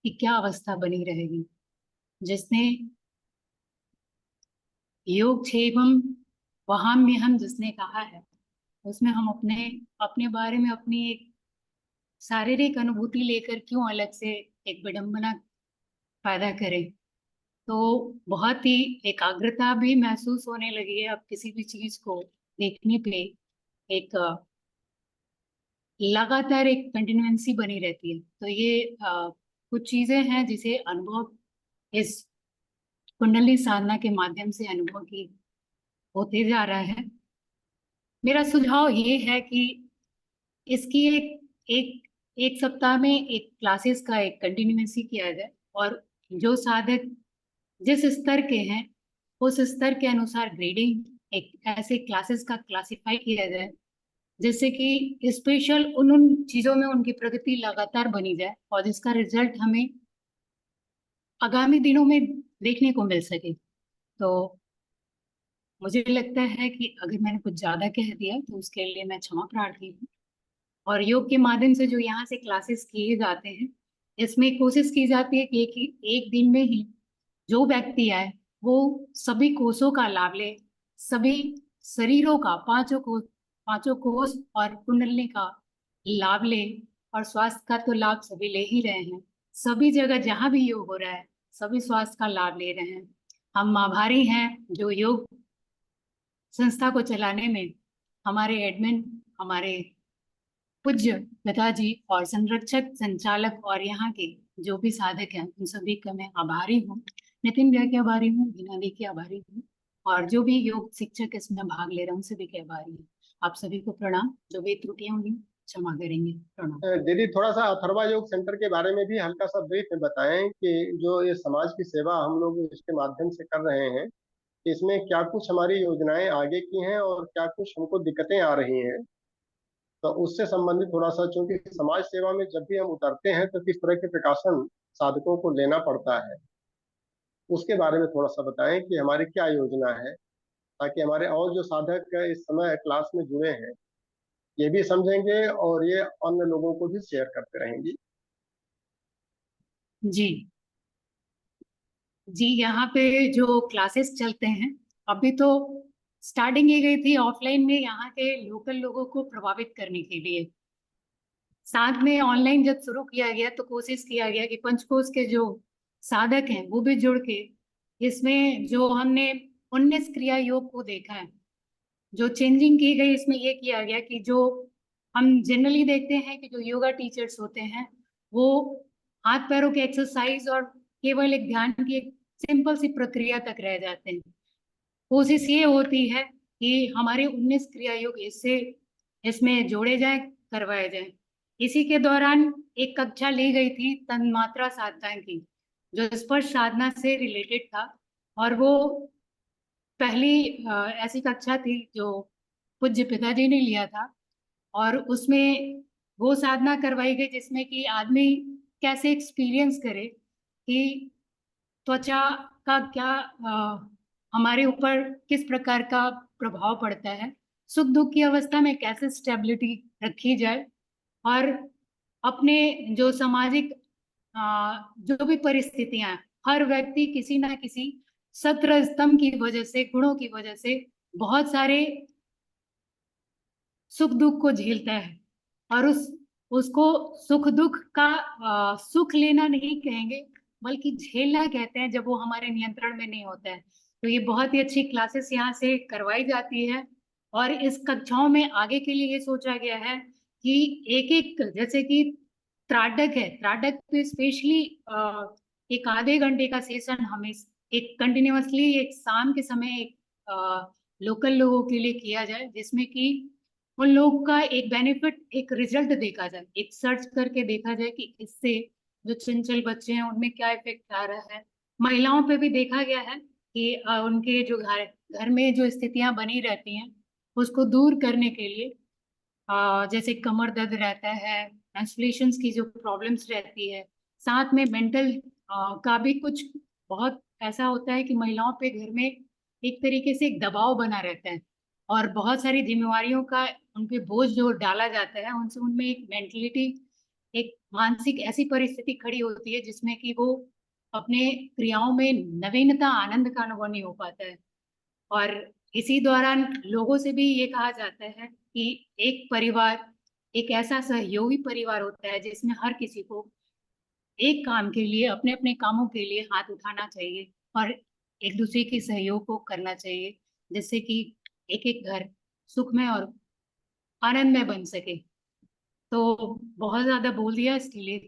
की क्या अवस्था बनी रहेगी। जिसने योग क्षेमम वहाम्यहम जिसने कहा है, उसमें हम अपने बारे में अपनी एक शारीरिक अनुभूति लेकर क्यों अलग से एक विडंबना पैदा करें। तो बहुत ही एकाग्रता भी महसूस होने लगी है अब किसी भी चीज को देखने पे। एक लगातार एक कंटिन्यूएंसी बनी रहती है। तो ये कुछ चीजें हैं जिसे अनुभव इस कुंडली साधना के माध्यम से अनुभव की होते जा रहा है। मेरा सुझाव ये है कि इसकी एक सप्ताह में एक क्लासेस का एक कंटिन्यूएंसी किया जाए, और जो साधक जिस स्तर के हैं उस स्तर के अनुसार ग्रेडिंग एक ऐसे क्लासेस का क्लासिफाई किया जाए, जिससे कि स्पेशल उन चीजों में उनकी प्रगति लगातार बनी जाए और जिसका रिजल्ट हमें आगामी दिनों में देखने को मिल सके। तो मुझे लगता है कि अगर मैंने कुछ ज्यादा कह दिया तो उसके लिए मैं क्षमा प्रार्थी हूँ। और योग के माध्यम से जो यहाँ से क्लासेस किए जाते हैं, इसमें कोशिश की जाती है कि एक दिन में ही जो व्यक्ति आए वो सभी कोषों का लाभ ले, सभी शरीरों का पांचों कोष और कुंडली का लाभ ले। और स्वास्थ्य का तो लाभ सभी ले ही रहे हैं, सभी जगह जहाँ भी योग हो रहा है सभी स्वास्थ्य का लाभ ले रहे हैं। हम आभारी हैं जो योग संस्था को चलाने में हमारे एडमिन, हमारे पूज्य पिताजी और संरक्षक, संचालक और यहाँ के जो भी साधक हैं उन सभी का मैं आभारी हूँ। नितिन भैया की आभारी हूँ, बीना दी की आभारी हूँ, और जो भी योग शिक्षक इसमें भाग ले रहे हैं उन सभी के आभारी हूँ। आप सभी को प्रणाम। जो भी त्रुटियां होंगी क्षमा करेंगे। प्रणाम। दीदी, थोड़ा सा अथर्वा योग सेंटर के बारे में भी हल्का सा ब्रीफ में बताएं कि जो ये समाज की सेवा हम लोग इसके माध्यम से कर रहे हैं, इसमें क्या कुछ हमारी योजनाएं आगे की हैं और क्या कुछ हमको दिक्कतें आ रही हैं। तो उससे संबंधित थोड़ा सा, चूंकि समाज सेवा में जब भी हम उतरते हैं तो किस तरह के प्रिकॉशन साधकों को लेना पड़ता है, उसके बारे में थोड़ा सा बताएं कि हमारी क्या योजना है, ताकि हमारे और जो साधक इस समय क्लास में जुड़े हैं ये भी समझेंगे और ये अन्य लोगों को भी शेयर करते रहेंगे। जी जी, यहाँ पे जो क्लासेस चलते हैं, अभी तो स्टार्टिंग की गई थी ऑफलाइन में यहाँ के लोकल लोगों को प्रभावित करने के लिए। साथ में ऑनलाइन जब शुरू किया गया तो कोशिश किया गया कि पंचकोश के जो साधक हैं वो भी जुड़ के इसमें जो हमने 19 क्रिया योग को देखा है, जो चेंजिंग की गई इसमें ये किया गया कि जो हम जनरली देखते हैं कि जो योगा टीचर्स होते हैं वो हाथ पैरों के एक्सरसाइज और केवल एक ध्यान की एक सिंपल सी प्रक्रिया तक रह जाते हैं। कोशिश ये होती है कि हमारे 19 क्रिया योग इसमें जोड़े जाए, करवाए जाए। इसी के दौरान एक कक्षा ली गई थी तन्मात्रा साधना की, जो स्पर्श साधना से रिलेटेड था, और वो पहली ऐसी कक्षा थी जो पूज्य पिताजी ने लिया था। और उसमें वो साधना करवाई गई जिसमें कि आदमी कैसे एक्सपीरियंस करे कि त्वचा का क्या हमारे ऊपर किस प्रकार का प्रभाव पड़ता है, सुख दुख की अवस्था में कैसे स्टेबिलिटी रखी जाए, और अपने जो सामाजिक जो भी परिस्थितियां, हर व्यक्ति किसी ना किसी सत्र स्तंभ की वजह से, गुणों की वजह से बहुत सारे सुख दुख को झेलता है। और उसको सुख दुख का सुख लेना नहीं कहेंगे बल्कि झेलना कहते हैं, जब वो हमारे नियंत्रण में नहीं होता है। तो ये बहुत ही अच्छी क्लासेस यहाँ से करवाई जाती है। और इस कक्षाओं में आगे के लिए ये सोचा गया है कि एक एक, जैसे कि त्राटक है, त्राटक पे स्पेशली एक आधे घंटे का सेशन हमें एक कंटिन्यूअसली एक शाम के समय एक लोकल लोगों के लिए किया जाए, जिसमें कि उन लोगों का एक बेनिफिट, एक रिजल्ट देखा जाए, एक सर्च करके देखा जाए कि इससे जो चंचल बच्चे हैं उनमें क्या इफेक्ट आ रहा है। महिलाओं पे भी देखा गया है कि उनके जो घर में जो स्थितियां बनी रहती हैं उसको दूर करने के लिए, जैसे कमर दर्द रहता है, मेंस्ट्रुएशंस की जो प्रॉब्लम्स रहती है, साथ में मेंटल का भी कुछ बहुत ऐसा होता है कि महिलाओं पे घर में एक तरीके से एक दबाव बना रहता है, और बहुत सारी जिम्मेवारियों का उन पे बोझ जो डाला जाता है, उनसे उनमें एक मेंटलिटी, एक मानसिक ऐसी परिस्थिति खड़ी होती है जिसमें कि वो अपने क्रियाओं में नवीनता, आनंद का अनुभव नहीं हो पाता है। और इसी दौरान लोगों से भी ये कहा जाता है कि एक परिवार एक ऐसा सहयोगी परिवार होता है जिसमें हर किसी को एक काम के लिए, अपने अपने कामों के लिए हाथ उठाना चाहिए और एक दूसरे के सहयोग को करना चाहिए, जिससे कि एक एक घर सुखमय और आनंदमय बन सके। तो बहुत ज्यादा बोल दिया, इसके लिए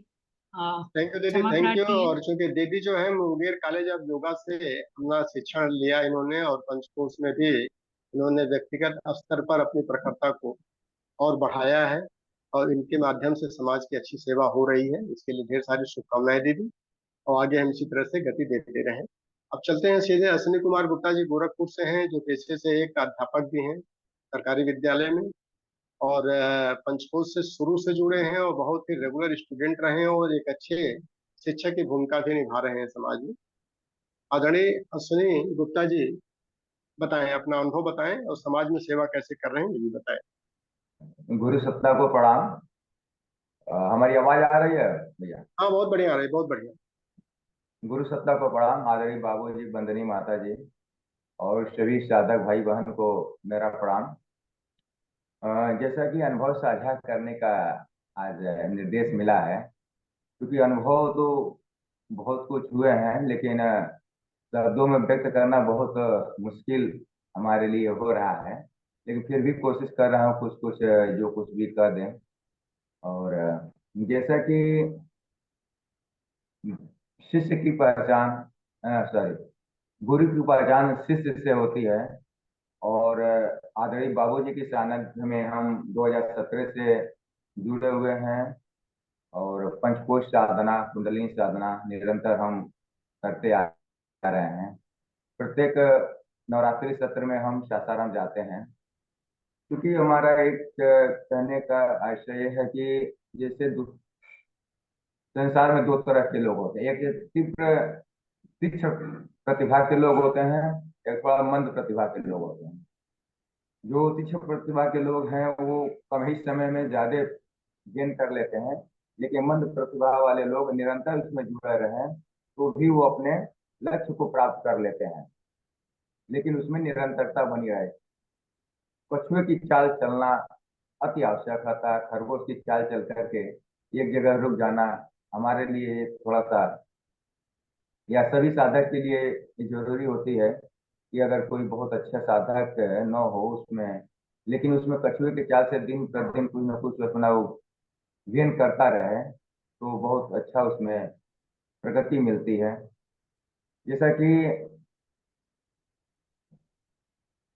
थैंक यू दीदी, क्षमा थैंक यू। प्रार्थी है। और चूंकि दीदी जो है मुंगेर कॉलेज ऑफ योगा से अपना शिक्षण लिया इन्होंने, और पंचकोश में भी इन्होंने व्यक्तिगत स्तर पर अपनी प्रखरता को और बढ़ाया है, और इनके माध्यम से समाज की अच्छी सेवा हो रही है। इसके लिए ढेर सारी शुभकामनाएं दीदी, और आगे हम इसी तरह से गति देते रहें। अब चलते हैं सीधे, अश्विनी कुमार गुप्ता जी गोरखपुर से हैं, जो पेशे से एक अध्यापक भी हैं सरकारी विद्यालय में, और पंचकोश से शुरू से जुड़े हैं और बहुत ही रेगुलर स्टूडेंट रहे हैं, और एक अच्छे शिक्षक की भूमिका भी निभा रहे हैं समाज में। आदरणीय अश्विनी गुप्ता जी, बताएं, अपना अनुभव बताएं, और समाज में सेवा कैसे कर रहे हैं ये भी बताएं। गुरु सत्ता को प्रणाम। हमारी आवाज आ रही है भैया? हाँ, बहुत बढ़िया आ रही है, बहुत बढ़िया। गुरु सत्ता को प्रणाम। आदरणीय बाबूजी, वंदनीय माता जी और सभी साधक भाई बहन को मेरा प्रणाम। जैसा कि अनुभव साझा करने का आज निर्देश मिला है, क्योंकि अनुभव तो बहुत कुछ हुए हैं, लेकिन शब्दों में व्यक्त करना बहुत मुश्किल हमारे लिए हो रहा है। लेकिन फिर भी कोशिश कर रहा हूँ कुछ कुछ जो कुछ भी कर दें। और जैसा कि शिष्य की पहचान, सॉरी, गुरु की पहचान शिष्य से होती है। और आदरणीय बाबूजी के सानिध्य में हम 2017 से जुड़े हुए हैं, और पंचकोश साधना, कुंडलिनी साधना निरंतर हम करते आ रहे हैं। प्रत्येक नवरात्रि सत्र में हम सासाराम जाते हैं, क्योंकि हमारा एक कहने का आशय है कि जैसे संसार में दो तरह के लोग होते हैं। एक तीव्र तीक्ष्ण प्रतिभा के लोग होते हैं, एक बड़ा मंद प्रतिभा के लोग होते हैं। जो तीक्ष्ण प्रतिभा के लोग हैं वो कम ही समय में ज्यादा गेन कर लेते हैं, लेकिन मंद प्रतिभा वाले लोग निरंतर उसमें जुड़े रहें तो भी वो अपने लक्ष्य को प्राप्त कर लेते हैं, लेकिन उसमें निरंतरता बनी रहे। कछुए की चाल चलना अति आवश्यक होता है। खरगोश की चाल चल करके एक जगह रुक जाना हमारे लिए थोड़ा सा, या सभी साधक के लिए ये जरूरी होती है कि अगर कोई बहुत अच्छा साधक न हो उसमें, लेकिन उसमें कछुए के चाल से दिन प्रतिदिन कुछ न कुछ अपना वो गेन करता रहे, तो बहुत अच्छा उसमें प्रगति मिलती है। जैसा कि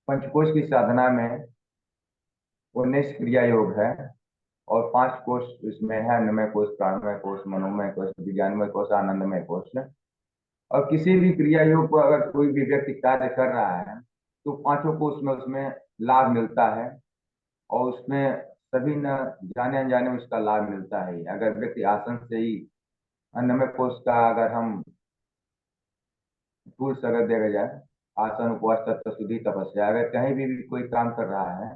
पंचकोश की साधना में 19 क्रिया योग है, और 5 कोश इसमें है: अन्नमय कोश, प्राणमय कोश, मनोमय कोश, विज्ञानमय कोश, आनंदमय कोश। और किसी भी क्रिया योग को अगर कोई भी व्यक्ति कार्य कर रहा है तो 5 कोश में उसमें लाभ मिलता है, और उसमें सभी न जाने अनजाने में उसका लाभ मिलता है। अगर व्यक्ति आसन से ही अन्नमय कोश का अगर हम टूल्स अगर देखा जाए, आसन, उपवास, तत्व शुद्धि, तपस्या, अगर कहीं भी कोई काम कर रहा है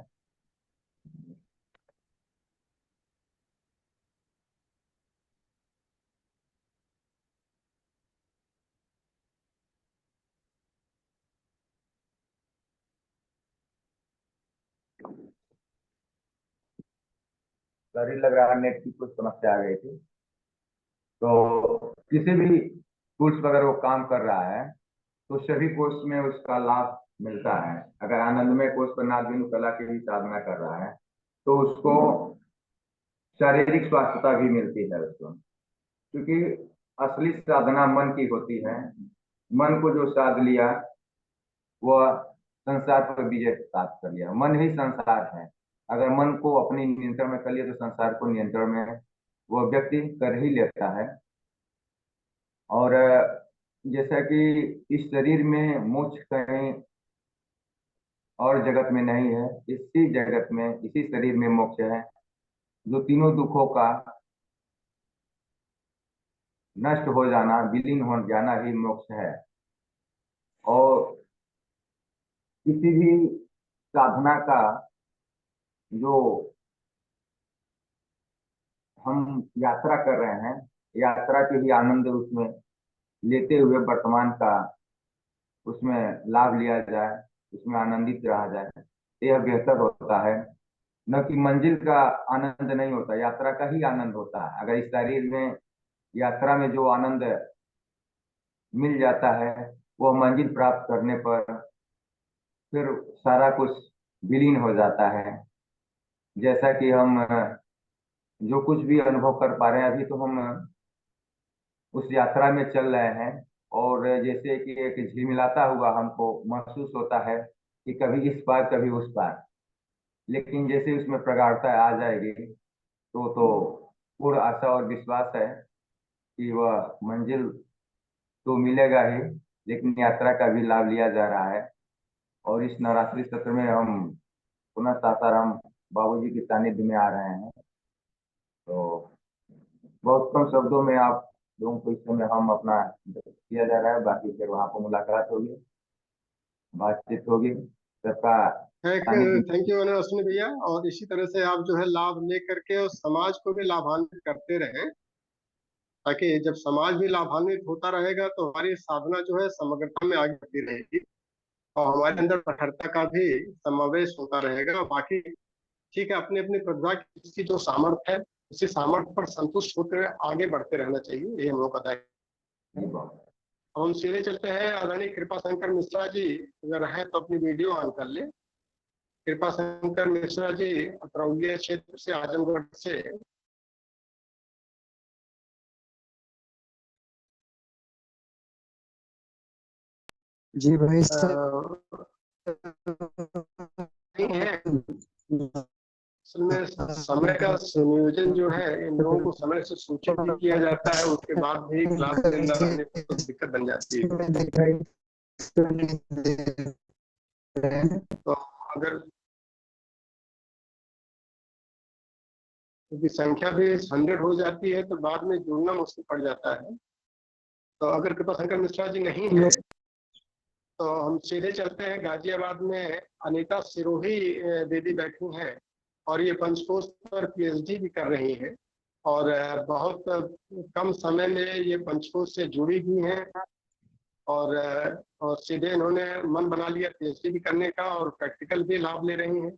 डर ही लग रहा है, नेट की कुछ समस्या आ गई थी। तो किसी भी टूल्स पर अगर वो काम कर रहा है तो सभी कोर्स में उसका लाभ मिलता है। अगर आनंदमय कोर्स पर नागविनु कला की भी साधना कर रहा है तो उसको शारीरिक स्वास्थ्यता भी मिलती है उसको, क्योंकि असली साधना मन की होती है। मन को जो साध लिया वह संसार पर विजय प्राप्त कर लिया। मन ही संसार है। अगर मन को अपने नियंत्रण में कर लिया तो संसार को नियंत्रण में वह व्यक्ति कर ही लेता है। और जैसा कि इस शरीर में मोक्ष कहीं और जगत में नहीं है, इसी जगत में, इसी शरीर में मोक्ष है, जो तीनों दुखों का नष्ट हो जाना, विलीन हो जाना ही मोक्ष है। और किसी भी साधना का जो हम यात्रा कर रहे हैं, यात्रा के ही आनंद उसमें लेते हुए वर्तमान का उसमें लाभ लिया जाए, उसमें आनंदित रहा जाए, यह बेहतर होता है। न कि मंजिल का आनंद नहीं होता, यात्रा का ही आनंद होता है। अगर इस शरीर में यात्रा में जो आनंद मिल जाता है, वह मंजिल प्राप्त करने पर फिर सारा कुछ विलीन हो जाता है। जैसा कि हम जो कुछ भी अनुभव कर पा रहे हैं, अभी तो हम उस यात्रा में चल रहे हैं, और जैसे कि एक झिलमिलाता हुआ हमको महसूस होता है कि कभी इस पार कभी उस पार, लेकिन जैसे उसमें प्रगाढ़ता आ जाएगी तो पूर्ण आशा और विश्वास है कि वह मंजिल तो मिलेगा ही, लेकिन यात्रा का भी लाभ लिया जा रहा है। और इस नवरात्रि सत्र में हम पुनः सासाराम बाबूजी की सानिध्य में आ रहे हैं। तो बहुत कम शब्दों में आप लोगों को इस समय हम अपना किया जा रहा है, बाकी फिर वहाँ पर मुलाकात होगी, बातचीत होगी सबका। थैंक यू अश्विनी भैया। और इसी तरह से आप जो है लाभ ले करके और समाज को भी लाभान्वित करते रहें, ताकि जब समाज भी लाभान्वित होता रहेगा तो हमारी साधना जो है समग्रता में आगे बढ़ती रहेगी और हमारे अंदर प्रखरता का भी समावेश होता रहेगा। और बाकी ठीक है, अपनी अपनी प्रतिभा की जो सामर्थ्य है, उसी सामर्थ्य पर संतुष्ट होकर आगे बढ़ते रहना चाहिए, ये हम लोग का दायित्व है। अब हम सीधे चलते हैं, आदरणीय कृपा शंकर मिश्रा जी अगर है तो अपनी वीडियो ऑन कर ले। कृपा शंकर मिश्रा जी अतरौलिया क्षेत्र से, आजमगढ़ से। जी भाई साहब। नहीं है असल में समय का संयोजन जो है, इन लोगों को समय से सूचित भी किया जाता है, उसके बाद भी क्लास के अंदर आने पर तो दिक्कत बन जाती है। तो अगर क्योंकि संख्या भी 100 हो जाती है तो बाद में जुड़ना मुश्किल पड़ जाता है। तो अगर कृपा शंकर मिश्रा जी नहीं है तो हम सीधे चलते हैं, गाजियाबाद में अनीता सिरोही दीदी बैठी हैं और ये पंचकोश पर पीएचडी भी कर रही हैं और बहुत कम समय में ये पंचकोश से जुड़ी हुई हैं और सीधे इन्होंने मन बना लिया पीएचडी भी करने का और प्रैक्टिकल भी लाभ ले रही हैं।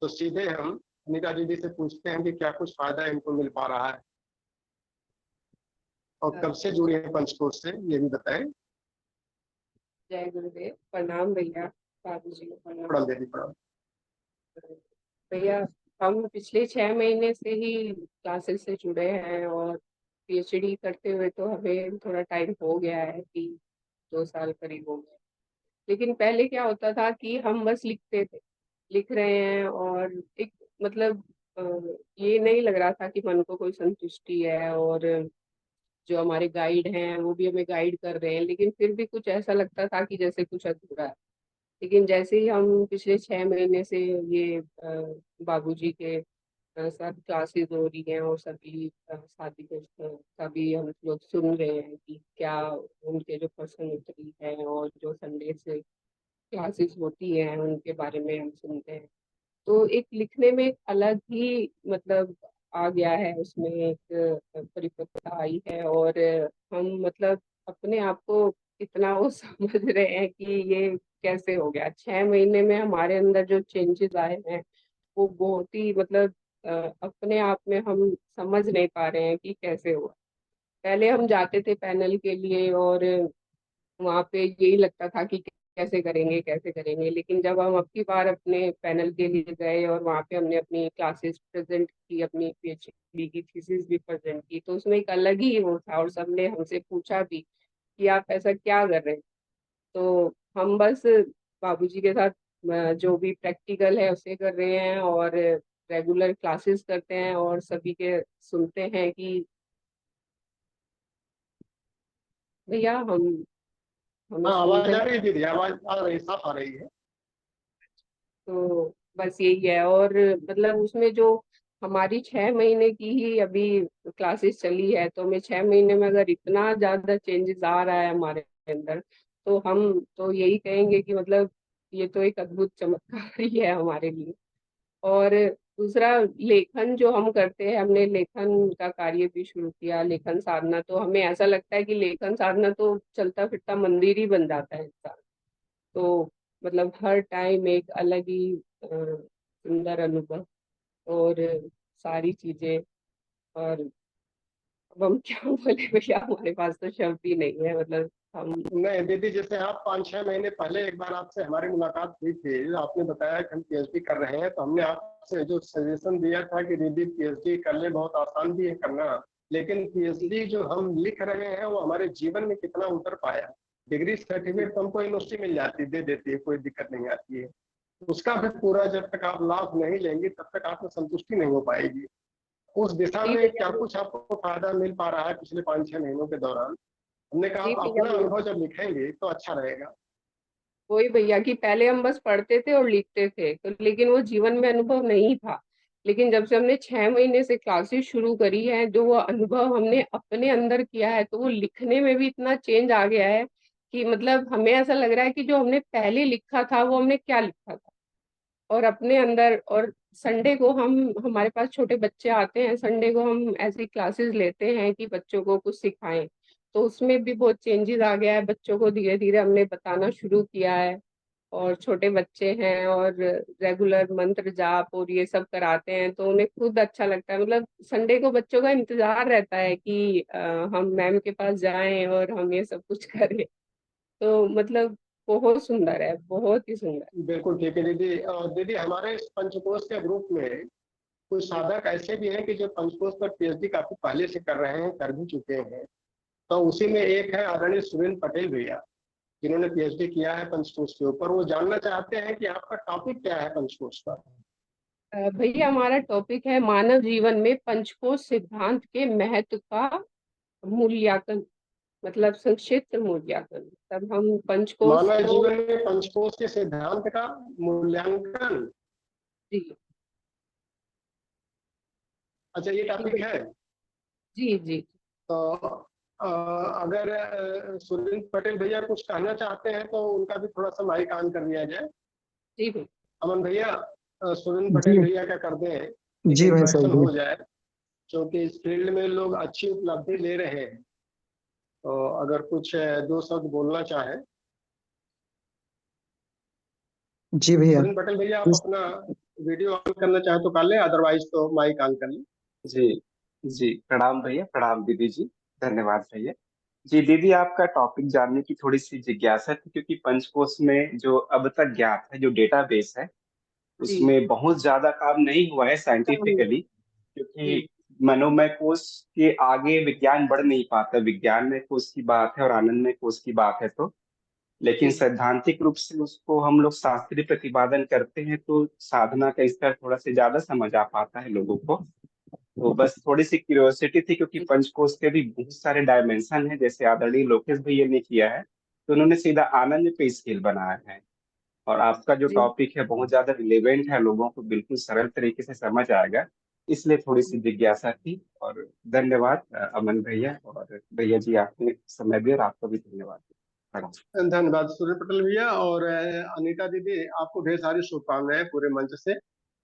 तो सीधे हम अनीता दीदी से पूछते हैं कि क्या कुछ फायदा इनको मिल पा रहा है और कब से जुड़ी है पंचकोश से, ये भी बताएं। जय गुरुदेव। प्रणाम भैया। बाबूजी को प्रणाम। प्रणाम दीदी, प्रणाम। भैया हम पिछले 6 महीने से ही क्लासेस से जुड़े हैं और पीएचडी करते हुए तो हमें थोड़ा टाइम हो गया है कि 2 साल करीब हो गए। लेकिन पहले क्या होता था कि हम बस लिखते थे, लिख रहे हैं और एक मतलब ये नहीं लग रहा था कि मन को कोई संतुष्टि है और जो हमारे गाइड हैं वो भी हमें गाइड कर रहे हैं, लेकिन फिर भी कुछ ऐसा लगता था कि जैसे कुछ अधूरा है। लेकिन जैसे ही हम पिछले 6 महीने से ये बाबूजी के साथ क्लासेस हो रही हैं और सभी साथी को सभी हम लोग सुन रहे हैं कि क्या उनके जो पर्सनैलिटी है और जो संडे से क्लासेस होती हैं उनके बारे में हम सुनते हैं। तो एक लिखने में एक अलग ही मतलब आ गया है, उसमें एक परिपक्वता आई है और हम मतलब अपने आप को इतना वो समझ रहे हैं कि ये कैसे हो गया। 6 महीने में हमारे अंदर जो चेंजेस आए हैं वो बहुत ही मतलब अपने आप में हम समझ नहीं पा रहे हैं कि कैसे हुआ। पहले हम जाते थे पैनल के लिए और वहाँ पे यही लगता था कि कैसे करेंगे कैसे करेंगे, लेकिन जब हम अब की बार अपने पैनल के लिए गए और वहाँ पे हमने अपनी क्लासेस प्रेजेंट की, अपनी पीएचडी की थीसिस भी प्रेजेंट की, तो उसमें एक अलग ही वो था और सबने हमसे पूछा भी कि आप ऐसा क्या कर रहे हैं। तो हम बस बाबूजी के साथ जो भी प्रैक्टिकल है उसे कर रहे हैं और रेगुलर क्लासेस करते हैं और सभी के सुनते हैं कि भैया हमें हाँ, सुन आवाज रहे आ हैं। रही है दीदी, आवाज आ रही, साफ आ रही है। तो बस यही है और मतलब उसमें जो हमारी 6 महीने की ही अभी क्लासेस चली है, तो हमें 6 महीने में अगर इतना ज्यादा चेंजेस आ रहा है हमारे अंदर, तो हम तो यही कहेंगे कि मतलब ये तो एक अद्भुत चमत्कार ही है हमारे लिए। और दूसरा, लेखन जो हम करते हैं, हमने लेखन का कार्य भी शुरू किया, लेखन साधना। तो हमें ऐसा लगता है कि लेखन साधना तो चलता फिरता मंदिर ही बन जाता है इंसान। तो मतलब हर टाइम एक अलग ही सुंदर अनुभव और सारी चीजें। और अब हम क्या बोले भैया, हमारे पास तो शब्द ही नहीं है। मतलब हम नहीं दीदी, जैसे आप 5-6 महीने पहले एक बार आपसे हमारी मुलाकात हुई थी, आपने बताया कि हम पीएचडी कर रहे हैं, तो हमने आपसे जो सजेशन दिया था कि दीदी पीएचडी कर ले, बहुत आसान भी है करना, लेकिन पीएचडी जो हम लिख रहे हैं वो हमारे जीवन में कितना उतर पाया। डिग्री सर्टिफिकेट तो हमको यूनिवर्सिटी मिल जाती, दे देती है, कोई दिक्कत नहीं आती है, उसका भी पूरा जब तक आप लाभ नहीं लेंगे तब तक आपको संतुष्टि नहीं हो पाएगी। उस दिशा जी में क्या भैया, कुछ आपको फायदा मिल पा रहा है पिछले 5-6 महीनों के दौरान? हमने कहा जी आप भैया, अपना अनुभव जब लिखेंगे तो अच्छा रहेगा। वही भैया कि पहले हम बस पढ़ते थे और लिखते थे, तो लेकिन वो जीवन में अनुभव नहीं था। लेकिन जब से हमने 6 महीने से क्लासेस शुरू करी है, जो वो अनुभव हमने अपने अंदर किया है, तो वो लिखने में भी इतना चेंज आ गया है कि मतलब हमें ऐसा लग रहा है कि जो हमने पहले लिखा था वो हमने क्या लिखा था। और अपने अंदर, और संडे को हम, हमारे पास छोटे बच्चे आते हैं, संडे को हम ऐसी क्लासेस लेते हैं कि बच्चों को कुछ सिखाएं। तो उसमें भी बहुत चेंजेस आ गया है, बच्चों को धीरे धीरे हमने बताना शुरू किया है। और छोटे बच्चे हैं और रेगुलर मंत्र जाप और ये सब कराते हैं, तो उन्हें खुद अच्छा लगता है। मतलब संडे को बच्चों का इंतजार रहता है कि हम मैम के पास जाएं और हम ये सब कुछ करें। तो मतलब बहुत सुंदर है, बहुत ही सुंदर। बिल्कुल ठीक है दीदी। और दीदी हमारे इस पंचकोश के ग्रुप में कुछ साधक ऐसे भी हैं कि जो पंचकोश पर पीएचडी काफी पहले से कर रहे हैं, कर भी चुके हैं। तो उसी में एक है आदरणीय सुरेंद्र पटेल भैया, जिन्होंने पीएचडी किया है पंचकोश के ऊपर। वो जानना चाहते हैं कि आपका टॉपिक क्या है पंचकोश पर। भैया, हमारा टॉपिक है मानव जीवन में पंचकोश सिद्धांत के महत्व का मूल्यांकन, मतलब संक्षिप्त मूल्यांकन। तब हम पंचकोश मानव को, जीवन में पंचकोश के सिद्धांत का मूल्यांकन। जी अच्छा, ये जी टॉपिक है। भैया, जी जी तो अगर सुरेंद्र पटेल भैया कुछ कहना चाहते हैं तो उनका भी थोड़ा सा माइक ऑन कर दिया जाए। जी भैया। अमन भैया, सुरेंद्र पटेल जी भैया का कर दें, एक जी भाई इंट्रोडक्शन साहब जी। हो जाए, क्योंकि इस फील्ड में लोग अच्छी उपलब्धि ले रहे हैं। तो अगर कुछ दो शब्द बोलना चाहें। जी भैया। सुरेंद्र पटेल भैया, आप अपना वीडियो ऑन करना चाहें तो कर लें, अदरवाइज तो माइक ऑन कर लें। जी जी, प्रणाम भैया, प्रणाम दीदी जी। धन्यवाद भैया। जी दीदी, आपका टॉपिक जानने की थोड़ी सी जिज्ञासा थी, क्योंकि पंचकोश में जो अब तक ज्ञात है, जो डेटाबेस है, जी उसमें बहुत ज्यादा काम नहीं हुआ है काम, साइंटिफिकली, जी क्योंकि मनोमय कोश के आगे विज्ञान बढ़ नहीं पाता। विज्ञानमय कोश की बात है और आनंदमय कोश की बात है, तो लेकिन जी सैद्धांतिक रूप से उसको हम लोग शास्त्रीय प्रतिपादन करते हैं, तो साधना का स्तर थोड़ा सा ज्यादा समझ आ पाता है लोगों को। तो बस थोड़ी सी क्यूरियोसिटी थी, क्योंकि जी पंचकोश के भी बहुत सारे डायमेंशन है, जैसे आदरणीय लोकेश भैया ने किया है, तो उन्होंने सीधा आनंद पे स्केल बनाया है। और आपका जो जी टॉपिक है बहुत ज्यादा रिलेवेंट है, लोगों को बिल्कुल सरल तरीके से समझ आएगा, इसलिए थोड़ी सी जिज्ञासा थी। और धन्यवाद अमन भैया और भैया जी, आपने समय दिया, और आपका भी धन्यवाद। प्रणाम। धन्यवाद सुरेंद्र पटेल भैया। और अनीता दीदी, आपको ढेर सारी शुभकामनाएं पूरे मंच से,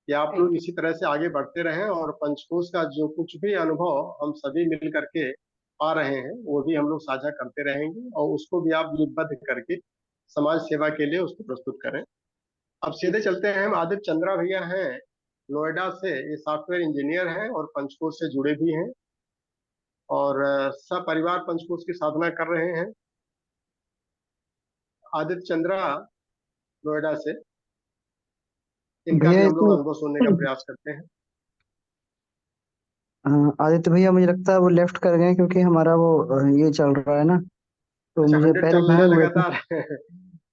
कि आप थैंक लोग यू। इसी तरह से आगे बढ़ते रहें और पंचकोश का जो कुछ भी अनुभव हम सभी मिल करके पा रहे हैं वो भी हम लोग साझा करते रहेंगे, और उसको भी आप लिपिबद्ध करके समाज सेवा के लिए उसको प्रस्तुत करें। अब जी सीधे चलते हैं, हम आदित्य चंद्रा भैया हैं नोएडा से, ये सॉफ्टवेयर इंजीनियर हैं और पंचकोश से जुड़े भी हैं, और सपरिवार पंचकोश की साधना कर रहे हैं। आदित्य चंद्रा नोएडा से, इनका भैया भी ये हम लोग तो अनुभव सुनने का प्रयास करते हैं। आदित्य भैया मुझे लगता है वो लेफ्ट कर गए, क्योंकि हमारा वो ये चल रहा है ना, तो अच्छा, मुझे 100 पहले चल रहा जुड़े है हुए थे। लगातार।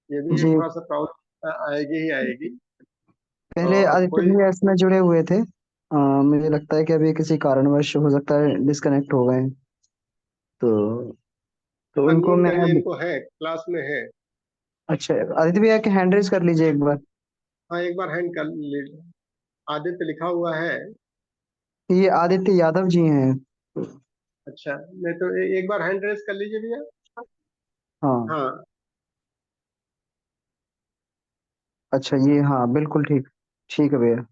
ये भी जी, एक थोड़ा सा प्रॉब्लम आएगी ही आएगी। तो पहले आदित्य कोई, भैया इसमें जुड़े हुए थे। मुझे लगता है कि अभी किसी कारणवश हो सकता है डिस्कनेक्ट हो गए हैं। तो तो उनको अनम्यूट मैं करिए, अब, इनको है क्लास में है। अच्छा आदित्य भैया के हैंड रेज कर लीजिए एक बार। हाँ, एक बार हैंड कर लीजिए। आदित्य लिखा हुआ है। ये आदित्य यादव जी हैं। अच्छा, मैं तो एक बार हैंड रेस कर लीजिए भैया। हाँ। हाँ, अच्छा, ये हाँ बिल्कुल ठीक, ठीक है भैया।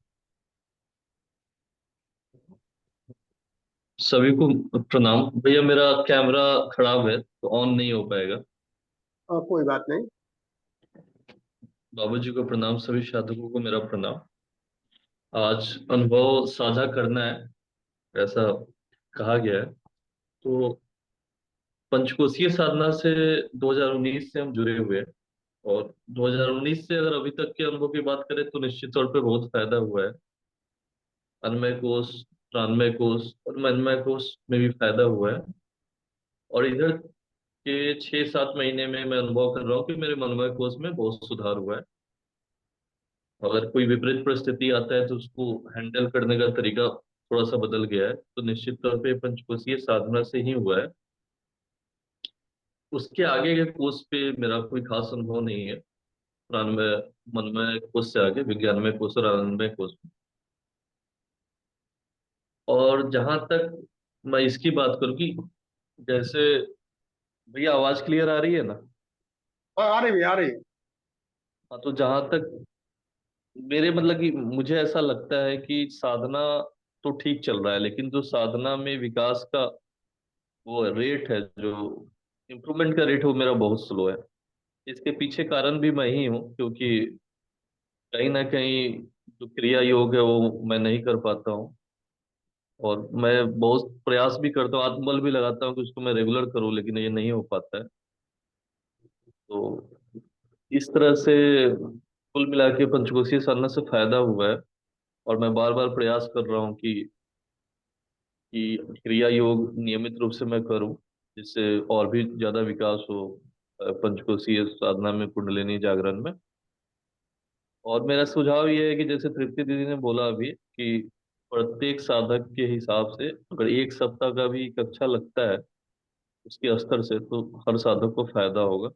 सभी को प्रणाम भैया। मेरा कैमरा खराब है तो ऑन नहीं हो पाएगा। कोई बात नहीं। बाबूजी को प्रणाम, सभी साधकों को मेरा प्रणाम। आज अनुभव साझा करना है ऐसा कहा गया है। तो पंचकोशीय साधना से 2019 से हम जुड़े हुए हैं। और 2019 से अगर अभी तक के अनुभव की बात करें तो निश्चित तौर पे बहुत फायदा हुआ है। अन्वय कोश, प्राणमय कोश और मनमय कोश में भी फायदा हुआ है। और इधर के 6-7 महीने में मैं अनुभव कर रहा हूँ कि मेरे मनमय कोश में बहुत सुधार हुआ है। अगर कोई विपरीत परिस्थिति आता है तो उसको हैंडल करने का तरीका थोड़ा सा बदल गया है। तो निश्चित तौर पे पंचकोशीय साधना से ही हुआ है। उसके आगे के कोर्स पे मेरा कोई खास अनुभव नहीं है। प्राणमय मनमय कोर्स से आगे विज्ञानमय कोर्स और आनंदमय कोर्स। और जहां तक मैं इसकी बात करूँ कि जैसे भैया आवाज क्लियर आ रही है ना? हाँ, आ रही भैया, आ रही। हाँ, तो जहां तक मेरे मतलब कि मुझे ऐसा लगता है कि साधना तो ठीक चल रहा है, लेकिन जो साधना में विकास का वो रेट है, जो इम्प्रूवमेंट का रेट है, वो मेरा बहुत स्लो है। इसके पीछे कारण भी मैं ही हूँ, क्योंकि कहीं ना कहीं जो क्रिया योग है वो मैं नहीं कर पाता हूँ। और मैं बहुत प्रयास भी करता हूँ, आत्मबल भी लगाता हूँ कि उसको मैं रेगुलर करूँ, लेकिन ये नहीं हो पाता है। तो इस तरह से कुल मिला के पंचकोशीय साधना से फायदा हुआ है। और मैं बार बार प्रयास कर रहा हूँ कि क्रिया योग नियमित रूप से मैं करूँ, जिससे और भी ज्यादा विकास हो पंचकोशीय साधना में, कुंडलिनी जागरण में। और मेरा सुझाव ये है कि जैसे तृप्ति दीदी ने बोला अभी कि प्रत्येक साधक के हिसाब से अगर एक सप्ताह का भी कक्षा लगता है उसके स्तर से, तो हर साधक को फायदा होगा।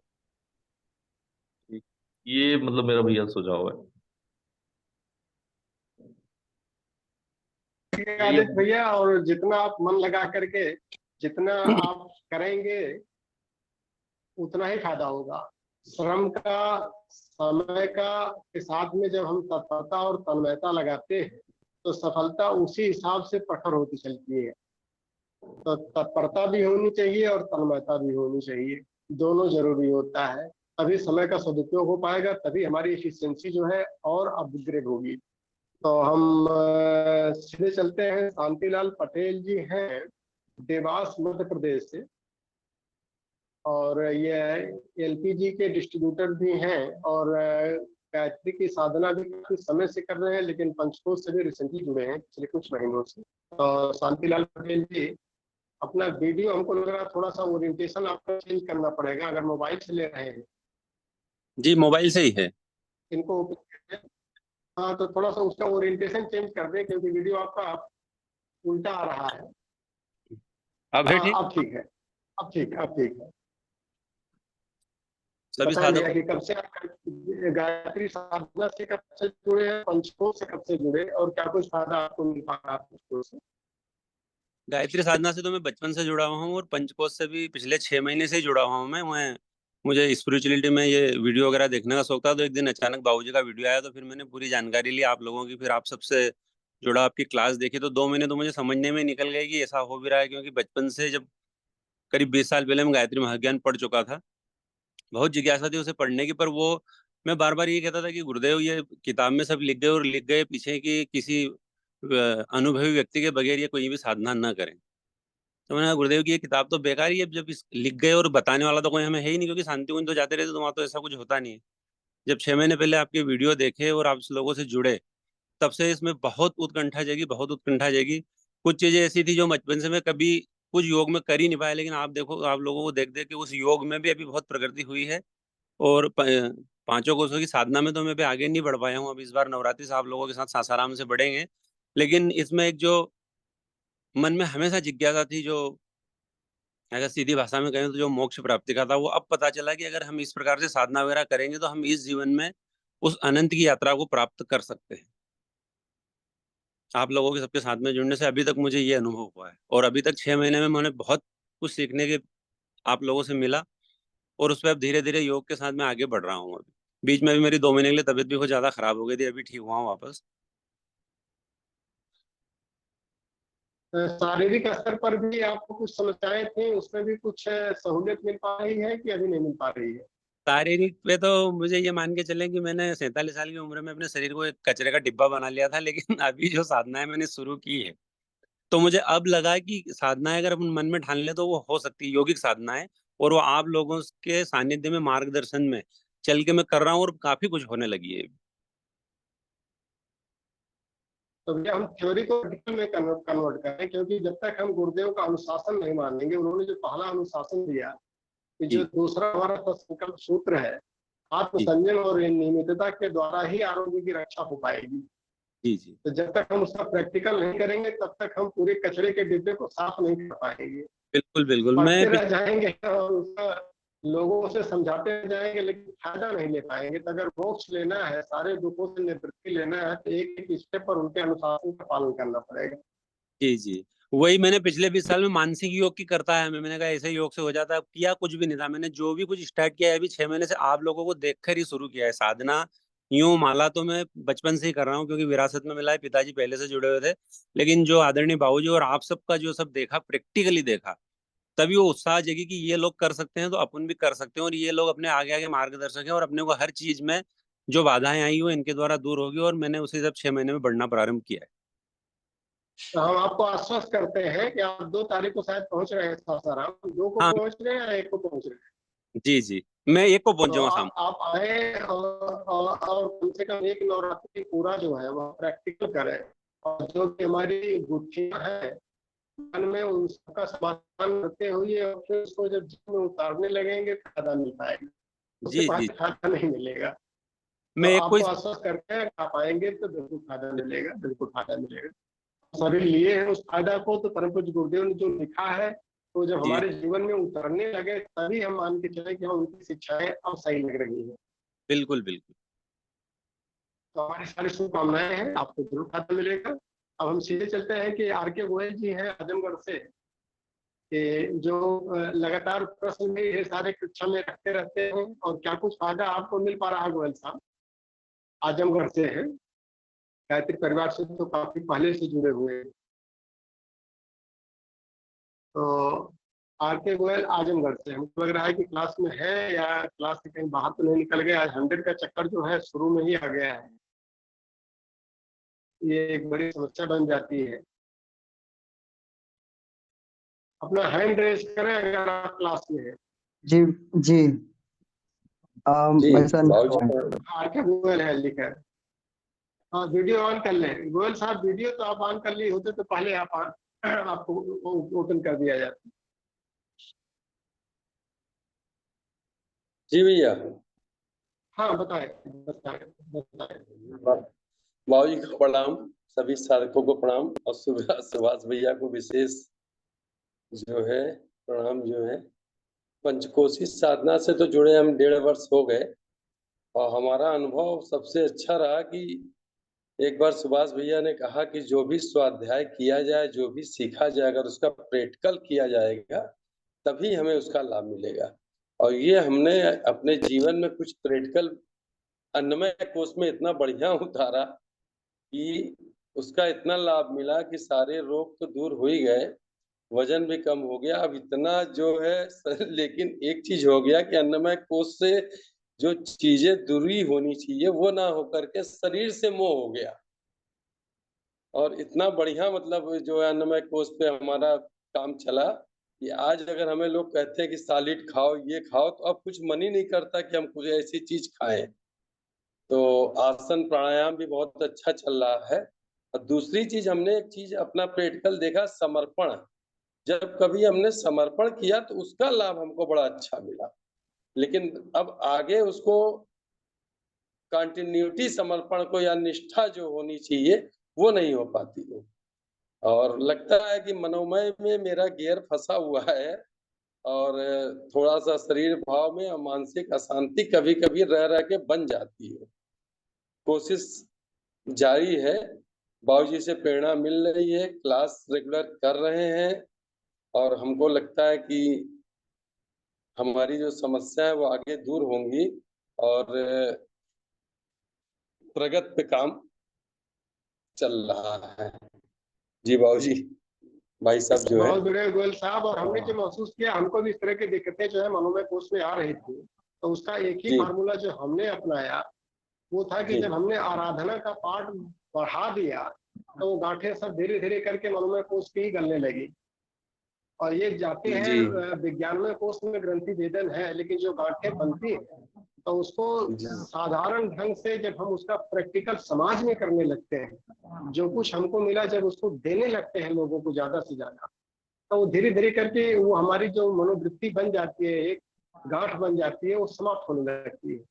ये मतलब मेरा भैया सुझाव है। ठीक है आदित्य भैया, और जितना आप मन लगा करके जितना आप करेंगे उतना ही फायदा होगा। श्रम का, समय का के साथ में जब हम तत्परता और तन्मयता लगाते हैं तो सफलता उसी हिसाब से प्रखर होती चलती है। तो तत्परता भी होनी चाहिए और तन्मयता भी होनी चाहिए, दोनों जरूरी होता है। तभी समय का सदुपयोग हो पाएगा, तभी हमारी एफिशिएंसी जो है और अपग्रेड होगी। तो हम सीधे चलते हैं। शांतिलाल पटेल जी हैं देवास मध्य प्रदेश से, और ये एलपीजी के डिस्ट्रीब्यूटर भी हैं, और गायत्री की साधना भी काफी समय से कर रहे हैं, लेकिन पंचकोश से भी रिसेंटली जुड़े हैं पिछले कुछ महीनों से। तो शांतिलाल पटेल जी, अपना वीडियो हमको लग रहा है थोड़ा सा ओरिएंटेशन आपको चेंज करना पड़ेगा, अगर मोबाइल से ले रहे हैं। जी मोबाइल से ही है। इनको हाँ, तो थोड़ा सा उसका ओरिएंटेशन चेंज कर दें, क्योंकि वीडियो आपका उल्टा आ रहा है। अब है ठीक? अब ठीक है, अब ठीक है। सभी बताएं भैया साधक कि कब से आप गायत्री साधना से कब से जुड़े हैं, पंचकोश से कब से जुड़े, और क्या कुछ फायदा आपको मिल पा रहा है पंचकोश से? गायत्री साधना से तो मैं बचपन से जुड़ा हुआ हूँ, और पंचकोश से भी पिछले 6 महीने से ही जुड़ा हुआ हूँ मैं मुझे स्पिरिचुअलिटी में ये वीडियो वगैरह देखने का शौक था। तो एक दिन अचानक बाबूजी का वीडियो आया, तो फिर मैंने पूरी जानकारी ली आप लोगों की, फिर आप सबसे जुड़ा, आपकी क्लास देखी। तो 2 महीने तो मुझे समझने में निकल गए कि ऐसा हो भी रहा है, क्योंकि बचपन से, जब करीब 20 साल पहले मैं गायत्री महाज्ञान पढ़ चुका था, बहुत जिज्ञासा थी उसे पढ़ने की। पर वो मैं बार बार ये कहता था कि गुरुदेव ये किताब में सब लिख गए, और लिख गए पीछे कि किसी अनुभवी व्यक्ति के बगैर ये कोई भी साधना न करें। तो मैंने कहा गुरुदेव की ये किताब तो बेकार ही है, जब इस लिख गए और बताने वाला तो कोई हमें है ही नहीं, क्योंकि शांति कुंज तो जाते रहते तो वहाँ तो ऐसा कुछ होता नहीं है। जब 6 महीने पहले आपके वीडियो देखे और आप इस लोगों से जुड़े, तब से इसमें बहुत उत्कंठा जगी, बहुत उत्कंठा जगी। कुछ चीजें ऐसी थी जो बचपन से मैं कभी कुछ योग में कर ही नहीं पाया, लेकिन आप देखो, आप लोगों को देख देख के उस योग में भी अभी बहुत प्रगति हुई है। और पांचों कोषों की साधना में तो मैं अभी आगे नहीं बढ़ पाया हूँ। अब इस बार नवरात्रि से आप लोगों के साथ सासाराम से बढ़ेंगे, लेकिन इसमें एक जो मन में हमेशा जिज्ञासा थी, जो अगर सीधी भाषा में कहें तो जो मोक्ष प्राप्ति का था, वो अब पता चला कि अगर हम इस प्रकार से साधना वगैरह करेंगे तो हम इस जीवन में उस अनंत की यात्रा को प्राप्त कर सकते हैं। आप लोगों के सबके साथ में जुड़ने से अभी तक मुझे ये अनुभव हुआ है, और अभी तक 6 महीने में मैंने बहुत कुछ सीखने के आप लोगों से मिला, और उस पर अब धीरे धीरे योग के साथ में आगे बढ़ रहा हूँ अभी। बीच में भी मेरी 2 महीने के लिए तबीयत भी बहुत ज्यादा खराब हो गई थी, अभी ठीक हुआ हूँ वापस। शारीरिक स्तर पर भी आपको कुछ समस्याएं थी, उसमें भी कुछ सहूलियत मिल पा रही है कि अभी नहीं मिल पा रही है? शारीरिक पे तो मुझे ये मान के चले कि मैंने 47 साल की उम्र में अपने शरीर को एक कचरे का डिब्बा बना लिया था, लेकिन अभी जो साधनाएं मैंने शुरू की है, तो मुझे अब लगा कि साधनाएं अगर अपन मन में ठान ले तो वो हो सकती है, यौगिक साधनाएं, और वो आप लोगों के सानिध्य में, मार्गदर्शन में चल के मैं कर रहा हूँ और काफी कुछ होने लगी है। तो भैया हम थ्योरी को प्रैक्टिकल में कन्वर्ट करें, क्योंकि जब तक हम गुरुदेव का अनुशासन नहीं मानेंगे, उन्होंने जो पहला अनुशासन दिया कि जो दूसरा हमारा संकल्प सूत्र है, आत्मसंयम और नियमितता के द्वारा ही आरोग्य की रक्षा हो पाएगी। जी जी। तो जब तक हम उसका प्रैक्टिकल नहीं करेंगे तब तक हम पूरे कचरे के डिब्बे को साफ नहीं कर पाएंगे। बिल्कुल बिल्कुल। पढ़ते रह जाएंगे और उसका लोगों से समझाते रह जाएंगे, लेकिन फायदा नहीं ले पाएंगे। तो अगर मोक्ष लेना है, सारे दुखों से निवृत्ति लेना है, तो एक एक स्टेप पर उनके अनुशासन का पालन करना पड़ेगा। जी जी, वही मैंने पिछले 20 साल में मानसिक योग की करता है, मैंने कहा ऐसे योग से हो जाता है। किया कुछ भी नहीं था, मैंने जो भी कुछ स्टार्ट किया है अभी 6 महीने से आप लोगों को देखकर ही शुरू किया है साधना। यूं माला तो मैं बचपन से ही कर रहा हूँ, क्योंकि विरासत में मिला है, पिताजी पहले से जुड़े हुए थे। लेकिन जो आदरणीय बाबूजी और आप सबका जो सब देखा, प्रैक्टिकली देखा, तभी वो उत्साह जगी कि ये लोग कर सकते हैं तो अपन भी कर सकते हैं, और ये लोग अपने आगे आगे मार्गदर्शक हैं, और अपने को हर चीज में जो बाधाएं आई वो इनके द्वारा दूर होगी, और मैंने उसी सब 6 महीने में बढ़ना प्रारंभ किया है। तो हम आपको आश्वस्त करते हैं कि आप 2 तारीख को शायद पहुंच रहे हैं सासाराम, 2 को हाँ। पहुंच रहे हैं या 1 को पहुंच रहे हैं? जी जी, मैं 1 को तो पहुंचूंगा शाम। आप आए और कम से कम 1 नवरात्रि पूरा जो है वह प्रैक्टिकल करें, और जो भी हमारी गुत्थियां हैं मन में उसका समाधान करते हुए, और फिर उसको जब जीवन में उतारने लगेंगे फायदा मिल पाएगा, उसके जी बाद जी, फायदा नहीं मिलेगा। तो मैं एक आपको कोई आश्वस्त करते हैं, आप आएंगे तो बिल्कुल फायदा मिलेगा, बिल्कुल फायदा मिलेगा। सभी लिए हैं उस फायदा को, तो परम पूज्य गुरुदेव ने जो लिखा है, तो जब जी, हमारे जीवन में उतरने लगे तभी हम मान के चले कि हाँ उनकी शिक्षाएं अब सही लग रही है। बिल्कुल बिल्कुल। तो हमारी सारी शुभकामनाएं हैं, आपको जरूर फायदा मिलेगा। अब हम सीधे चलते हैं कि आर.के. गोयल जी हैं आजमगढ़ से, कि जो लगातार प्रश्न में ये सारे कक्षा में रखते रहते हैं, और क्या कुछ फायदा आपको मिल पा रहा है? गोयल साहब आजमगढ़ से हैं, गायत्री परिवार से तो काफी पहले से जुड़े हुए हैं। तो आर.के. गोयल आजमगढ़ से, हमको लग रहा है कि क्लास में है, या क्लास से कहीं बाहर तो नहीं निकल गया। आज 100 का चक्कर जो है शुरू में ही आ गया है, ये एक बड़ी समस्या बन जाती है। अपना हैंड रेज करें अगर आप क्लास में हैं। जी जी ऐसा आर.के. गोयल है लिखा है। हाँ, वीडियो ऑन कर लें गोयल साहब, वीडियो तो आप ऑन कर लिए होते तो पहले आपको ओपन कर दिया जाता। जी भैया। हाँ बताएं बताएं बताएं। बाबूजी को प्रणाम, सभी साधकों को प्रणाम, और सुभाष भैया को विशेष जो है प्रणाम। जो है पंचकोशी साधना से तो जुड़े हम 1.5 वर्ष हो गए, और हमारा अनुभव सबसे अच्छा रहा कि एक बार सुभाष भैया ने कहा कि जो भी स्वाध्याय किया जाए, जो भी सीखा जाए, अगर उसका प्रैक्टिकल किया जाएगा तभी हमें उसका लाभ मिलेगा। और ये हमने अपने जीवन में कुछ प्रैक्टिकल अन्नमय कोष में इतना बढ़िया उतारा कि उसका इतना लाभ मिला कि सारे रोग तो दूर हो ही गए, वजन भी कम हो गया। अब इतना जो है लेकिन एक चीज हो गया कि अन्नमय कोष से जो चीजें दूरी होनी चाहिए वो ना होकर के शरीर से मोह हो गया। और इतना बढ़िया मतलब जो है अन्नमय कोष पे हमारा काम चला कि आज अगर हमें लोग कहते हैं कि सॉलिड खाओ, ये खाओ, तो अब कुछ मन ही नहीं करता कि हम कुछ ऐसी चीज खाएं। तो आसन प्राणायाम भी बहुत अच्छा चल रहा है। और दूसरी चीज, हमने एक चीज अपना प्रैक्टिकल देखा, समर्पण। जब कभी हमने समर्पण किया तो उसका लाभ हमको बड़ा अच्छा मिला, लेकिन अब आगे उसको कंटिन्यूटी समर्पण को या निष्ठा जो होनी चाहिए वो नहीं हो पाती है। और लगता है कि मनोमय में मेरा गियर फंसा हुआ है, और थोड़ा सा शरीर भाव में और मानसिक अशांति कभी कभी रह रह के बन जाती है। कोशिश जारी है, बाबूजी से प्रेरणा मिल रही है, क्लास रेगुलर कर रहे हैं, और हमको लगता है कि हमारी जो समस्या है वो आगे दूर होंगी। और प्रगति पे काम चल रहा है। जी बाबूजी, भाई साहब जो है बहुत बड़े गोयल साहब, और हमने जो महसूस किया, हमको भी इस तरह की दिक्कतें जो है मनोमय कोष में आ रही थी, तो उसका एक ही जी फार्मूला जो हमने अपनाया वो था कि जी जब हमने आराधना का पाठ बढ़ा दिया तो वो गांठें सब धीरे धीरे करके मनोमय कोष की ही गलने लगी। और ये जाते हैं जी विज्ञानमय कोष में ग्रंथि भेदन है, लेकिन जो गांठें बनती हैं तो उसको जी साधारण ढंग से जब हम उसका प्रैक्टिकल समाज में करने लगते हैं, जो कुछ हमको मिला जब उसको देने लगते हैं लोगों को ज्यादा से ज्यादा, तो वो धीरे धीरे करके वो हमारी जो मनोवृत्ति बन जाती है, एक गांठ बन जाती है, वो समाप्त होने लगती है।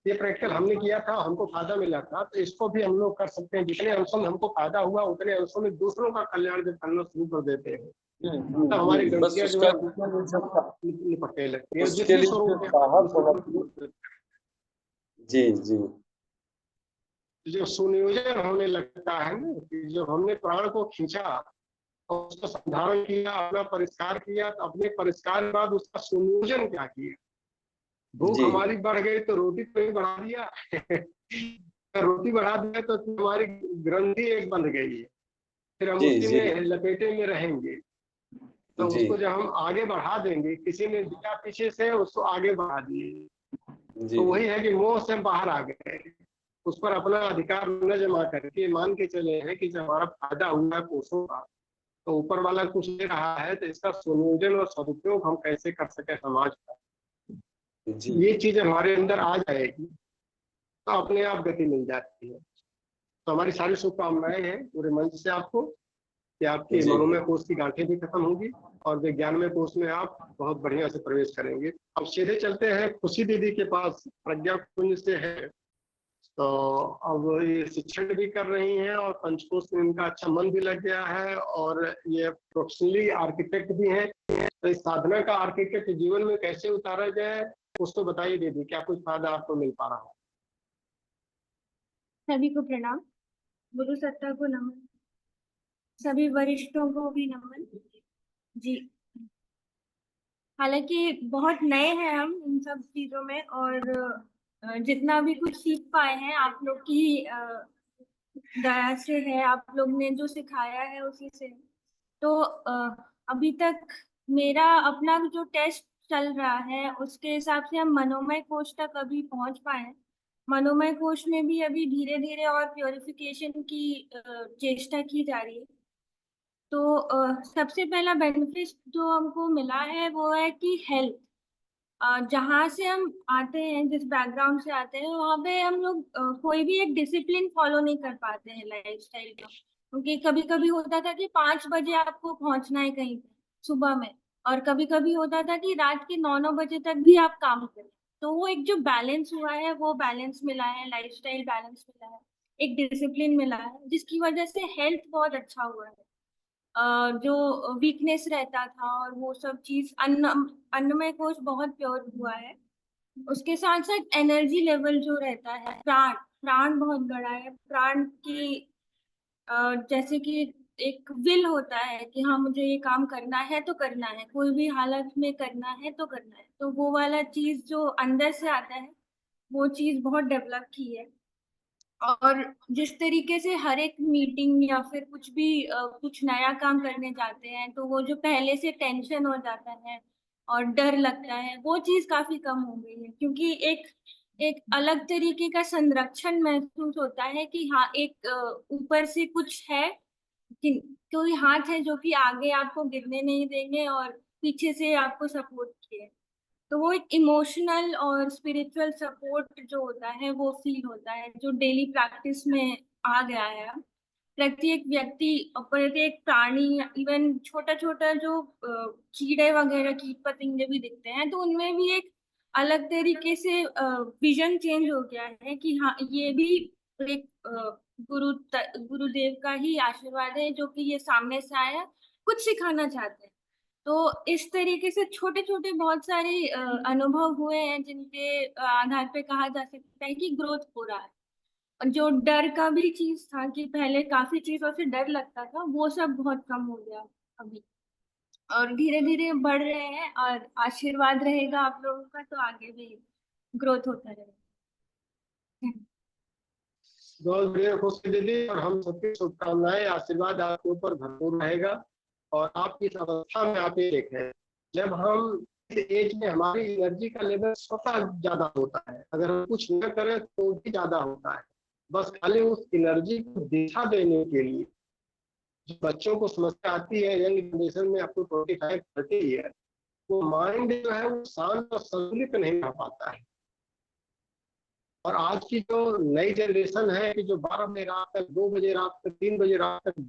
ये प्रैक्टिकल हमने किया था, हमको फायदा मिला था, तो इसको भी हम लोग कर सकते हैं। जितने अंशों में हमको फायदा हुआ उतने अंशों में दूसरों का कल्याण जब करना शुरू कर देते हैं तो हमारी बस ग्रंथियां जो उसका है निपटने लगती है, उसके जिसमें लिए स्वरूप साहस होना चाहिए। जी जी जो सुनियोजन होने लगता है ना, कि जब हमने प्राण को खींचा और उसको संधारण किया, अपना परिष्कार किया, तो अपने परिष्कार के बाद उसका सुनियोजन क्या किया। भूख जी हमारी बढ़ गई तो रोटी तो ही बढ़ा दिया रोटी बढ़ा दिया तो हमारी ग्रंथि एक बंध गई है, फिर हम जी उसी जी में लपेटे में रहेंगे। तो जी उसको जब हम आगे बढ़ा देंगे, किसी ने दिया पीछे से, उसको आगे बढ़ा दिए, जी तो वही है कि मोह से हम बाहर आ गए, उस पर अपना अधिकार न जमा करके मान के चले हैं कि जब हमारा फायदा हुआ है कोषों का, तो ऊपर वाला कुछ दे रहा है, तो इसका संयोजन और सदुपयोग हम कैसे कर सके समाज का, जी ये चीज हमारे अंदर आ जाएगी तो अपने आप गति मिल जाती है। तो हमारी सारी शुभकामनाएं हैं पूरे मंच से आपको कि आपकी जी मनोमय कोष की गांठें भी खत्म होंगी और विज्ञानमय कोष में आप बहुत बढ़िया से प्रवेश करेंगे। अब सीधे चलते हैं खुशी दीदी के पास, प्रज्ञा कुंज से है, तो अब ये शिक्षण भी कर रही हैं और पंचकोश में इनका अच्छा मन भी लग गया है, और ये प्रोफेशनली आर्किटेक्ट भी हैं। तो इस साधना का आर्किटेक्ट जीवन में कैसे उतारा जाए उसको बताइए दीदी, क्या कुछ फायदा आपको मिल पा रहा है? सभी को प्रणाम, गुरु सत्ता को नमन, सभी वरिष्ठों को भी नमन जी। हालांकि बहुत नए हैं हम इन सब चीजों में, और जितना भी कुछ सीख पाए हैं आप लोग की दया से है, आप लोग ने जो सिखाया है उसी से। तो अभी तक मेरा अपना जो टेस्ट चल रहा है उसके हिसाब से हम मनोमय कोष तक अभी पहुंच पाए हैं। मनोमय कोष में भी अभी धीरे धीरे और प्योरिफिकेशन की चेष्टा की जा रही है। तो सबसे पहला बेनिफिट जो हमको मिला है वो है कि हेल्थ, जहाँ से हम आते हैं, जिस बैकग्राउंड से आते हैं, वहाँ पे हम लोग कोई भी एक डिसिप्लिन फॉलो नहीं कर पाते हैं लाइफस्टाइल का। क्योंकि कभी कभी होता था कि 5 बजे आपको पहुंचना है कहीं पे सुबह में, और कभी कभी होता था कि रात के 9 बजे तक भी आप काम करें। तो वो एक जो बैलेंस हुआ है वो बैलेंस मिला है, लाइफस्टाइल बैलेंस मिला है, एक डिसिप्लिन मिला है, जिसकी वजह से हेल्थ बहुत अच्छा हुआ है। जो वीकनेस रहता था और वो सब चीज अन्नमय कोश बहुत प्योर हुआ है। उसके साथ साथ एनर्जी लेवल जो रहता है, प्राण प्राण बहुत बड़ा है। प्राण की जैसे कि एक विल होता है कि हाँ मुझे ये काम करना है तो करना है, कोई भी हालत में करना है तो करना है, तो वो वाला चीज जो अंदर से आता है वो चीज बहुत डेवलप की है। और जिस तरीके से हर एक मीटिंग या फिर कुछ भी कुछ नया काम करने जाते हैं तो वो जो पहले से टेंशन हो जाता है और डर लगता है, वो चीज काफी कम हो गई है। क्योंकि एक एक अलग तरीके का संरक्षण महसूस होता है कि हाँ एक ऊपर से कुछ है, कि कोई हाथ है जो कि आगे आपको गिरने नहीं देंगे और पीछे से आपको सपोर्ट किए। तो वो एक इमोशनल और स्पिरिचुअल सपोर्ट जो होता है वो फील होता है, जो डेली प्रैक्टिस में आ गया है। प्रत्येक व्यक्ति और प्रत्येक प्राणी, इवन छोटा छोटा जो कीड़े वगैरह कीट पतंगे भी दिखते हैं, तो उनमें भी एक अलग तरीके से विजन चेंज हो गया है कि हाँ ये भी एक गुरुदेव का ही आशीर्वाद है जो कि ये सामने से आया, कुछ सिखाना चाहते हैं। तो इस तरीके से छोटे छोटे बहुत सारे अनुभव हुए हैं जिनके आधार पे कहा जा सकता है कि ग्रोथ हो रहा है। और जो डर का भी चीज था कि पहले काफी चीजों से डर लगता था, वो सब बहुत कम हो गया अभी, और धीरे धीरे बढ़ रहे हैं। और आशीर्वाद रहेगा आप लोगों का तो आगे भी ग्रोथ होता रहेगा। बहुत बढ़िया खुशी दीदी, और हम सबकी शुभकामनाएं, आशीर्वाद आपके ऊपर भरपूर रहेगा। और आप इस अवस्था में आप ये देखें, जब हम इस एज में हमारी एनर्जी का लेवल स्वतः ज्यादा होता है, अगर हम कुछ न करें तो भी ज्यादा होता है। बस खाली उस एनर्जी को दिशा देने के लिए जो बच्चों को समस्या आती है यंग जनरेशन में अप टू 25-30 ईयर, वो माइंड जो है वो शांत और संतुलित नहीं रह पाता है। और आज की जो नई जनरेशन है कि जो 12 बजे रात तक, 2 बजे रात तक, 3 बजे रात तक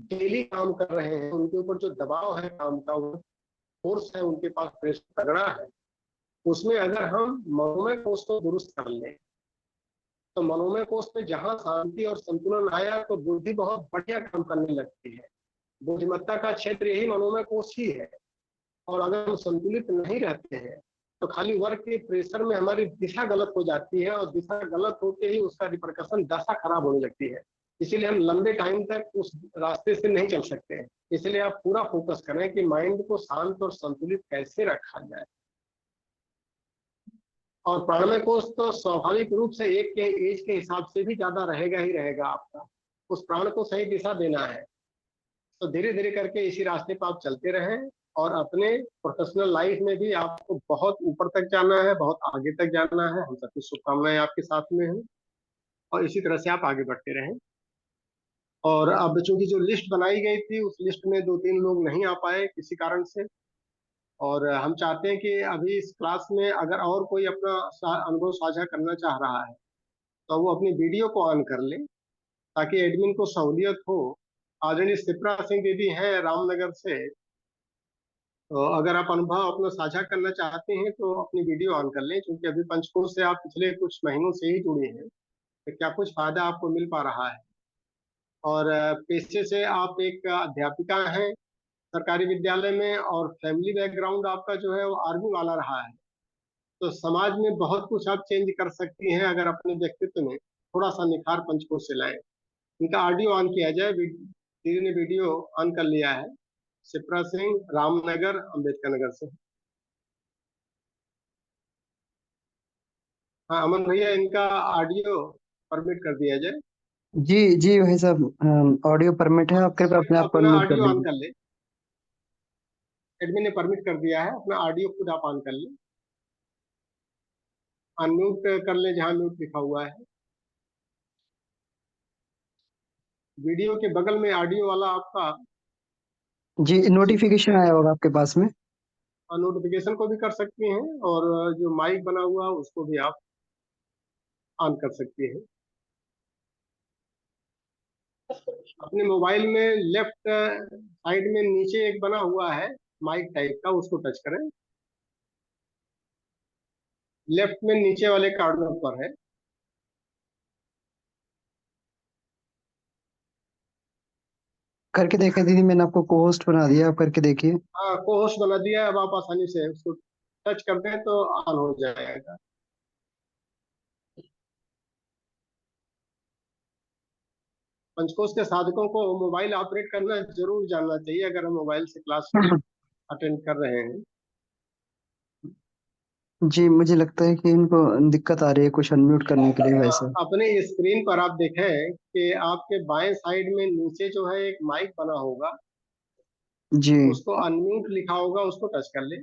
डेली काम कर रहे हैं, उनके ऊपर जो दबाव है काम का, वो फोर्स है, उनके पास प्रेशर तगड़ा है, उसमें अगर हम मनोमय कोष को दुरुस्त कर लें तो मनोमय कोष में जहां शांति और संतुलन आया तो बुद्धि बहुत बढ़िया काम करने लगती है। बुद्धिमत्ता का क्षेत्र यही मनोमय कोष ही है। और अगर हम संतुलित नहीं रहते हैं तो खाली वर्क के प्रेशर में हमारी दिशा गलत हो जाती है, और दिशा गलत होते ही उसका रिपरकशन दशा खराब होने लगती है। इसीलिए हम लंबे टाइम तक उस रास्ते से नहीं चल सकते हैं। इसलिए आप पूरा फोकस करें कि माइंड को शांत और संतुलित कैसे रखा जाए। और प्राणमय कोष तो स्वाभाविक रूप से एक के एज के हिसाब से भी ज्यादा रहेगा ही रहेगा आपका। उस प्राण को सही दिशा देना है, तो धीरे धीरे करके इसी रास्ते पर आप चलते रहें। और अपने प्रोफेशनल लाइफ में भी आपको बहुत ऊपर तक जाना है, बहुत आगे तक जाना है। हम सबकी शुभकामनाएं आपके साथ में हैं, और इसी तरह से आप आगे बढ़ते रहें। और अब चूंकि जो लिस्ट बनाई गई थी उस लिस्ट में 2-3 लोग नहीं आ पाए किसी कारण से, और हम चाहते हैं कि अभी इस क्लास में अगर और कोई अपना अनुभव साझा करना चाह रहा है तो वो अपनी वीडियो को ऑन कर ले, ताकि एडमिन को सहूलियत हो। आदरणीय शिप्रा सिंह दीदी हैं रामनगर से, तो अगर आप अनुभव अपना साझा करना चाहते हैं तो अपनी वीडियो ऑन कर लें, क्योंकि अभी पंचकोश से आप पिछले कुछ महीनों से ही जुड़े हैं, तो क्या कुछ फायदा आपको मिल पा रहा है। और पेशे से आप एक अध्यापिका हैं सरकारी विद्यालय में, और फैमिली बैकग्राउंड आपका जो है वो आर्मी वाला रहा है, तो समाज में बहुत कुछ आप चेंज कर सकती हैं अगर अपने व्यक्तित्व में थोड़ा सा निखार पंचकोश से लाए। इनका ऑडियो ऑन किया जाए। दीदी ने वीडियो ऑन कर लिया है। शिप्रा सिंह रामनगर अंबेडकर नगर से। हाँ अमन भैया, इनका ऑडियो परमिट कर दिया जाए। जी जी भाई साहब, ऑडियो परमिट है, आप कृपया अपने आप अपना परमिट कर ऑडियो ऑन लीजिए। कर ले। एडमिन ने परमिट कर दिया है, अपना ऑडियो खुद आप ऑन कर ले। अनम्यूट कर ले जहां म्यूट लिखा हुआ है। वीडियो के बगल में ऑडियो वाला आपका जी नोटिफिकेशन आया होगा आपके पास में। नोटिफिकेशन को भी कर सकती हैं, और जो माइक बना हुआ है उसको भी आप ऑन कर सकती हैं। अपने मोबाइल में लेफ्ट साइड में नीचे एक बना हुआ है माइक टाइप का, उसको टच करें। लेफ्ट में नीचे वाले कॉर्नर पर है। करके देखा दीदी, मैंने आपको को होस्ट बना दिया, आप करके देखिए। हाँ को होस्ट बना दिया है। अब आप आसानी से उसको टच कर दें तो ऑन हो जाएगा। पंचकोश के साधकों को मोबाइल ऑपरेट करना जरूर जानना चाहिए अगर हम मोबाइल से क्लास अटेंड कर रहे हैं। जी मुझे लगता है कि इनको दिक्कत आ रही है कुछ अनम्यूट करने के लिए वैसे। अपने स्क्रीन पर आप देखें कि आपके बाएं साइड में नीचे जो है एक माइक बना होगा, जी उसको अनम्यूट लिखा होगा, उसको टच कर ले।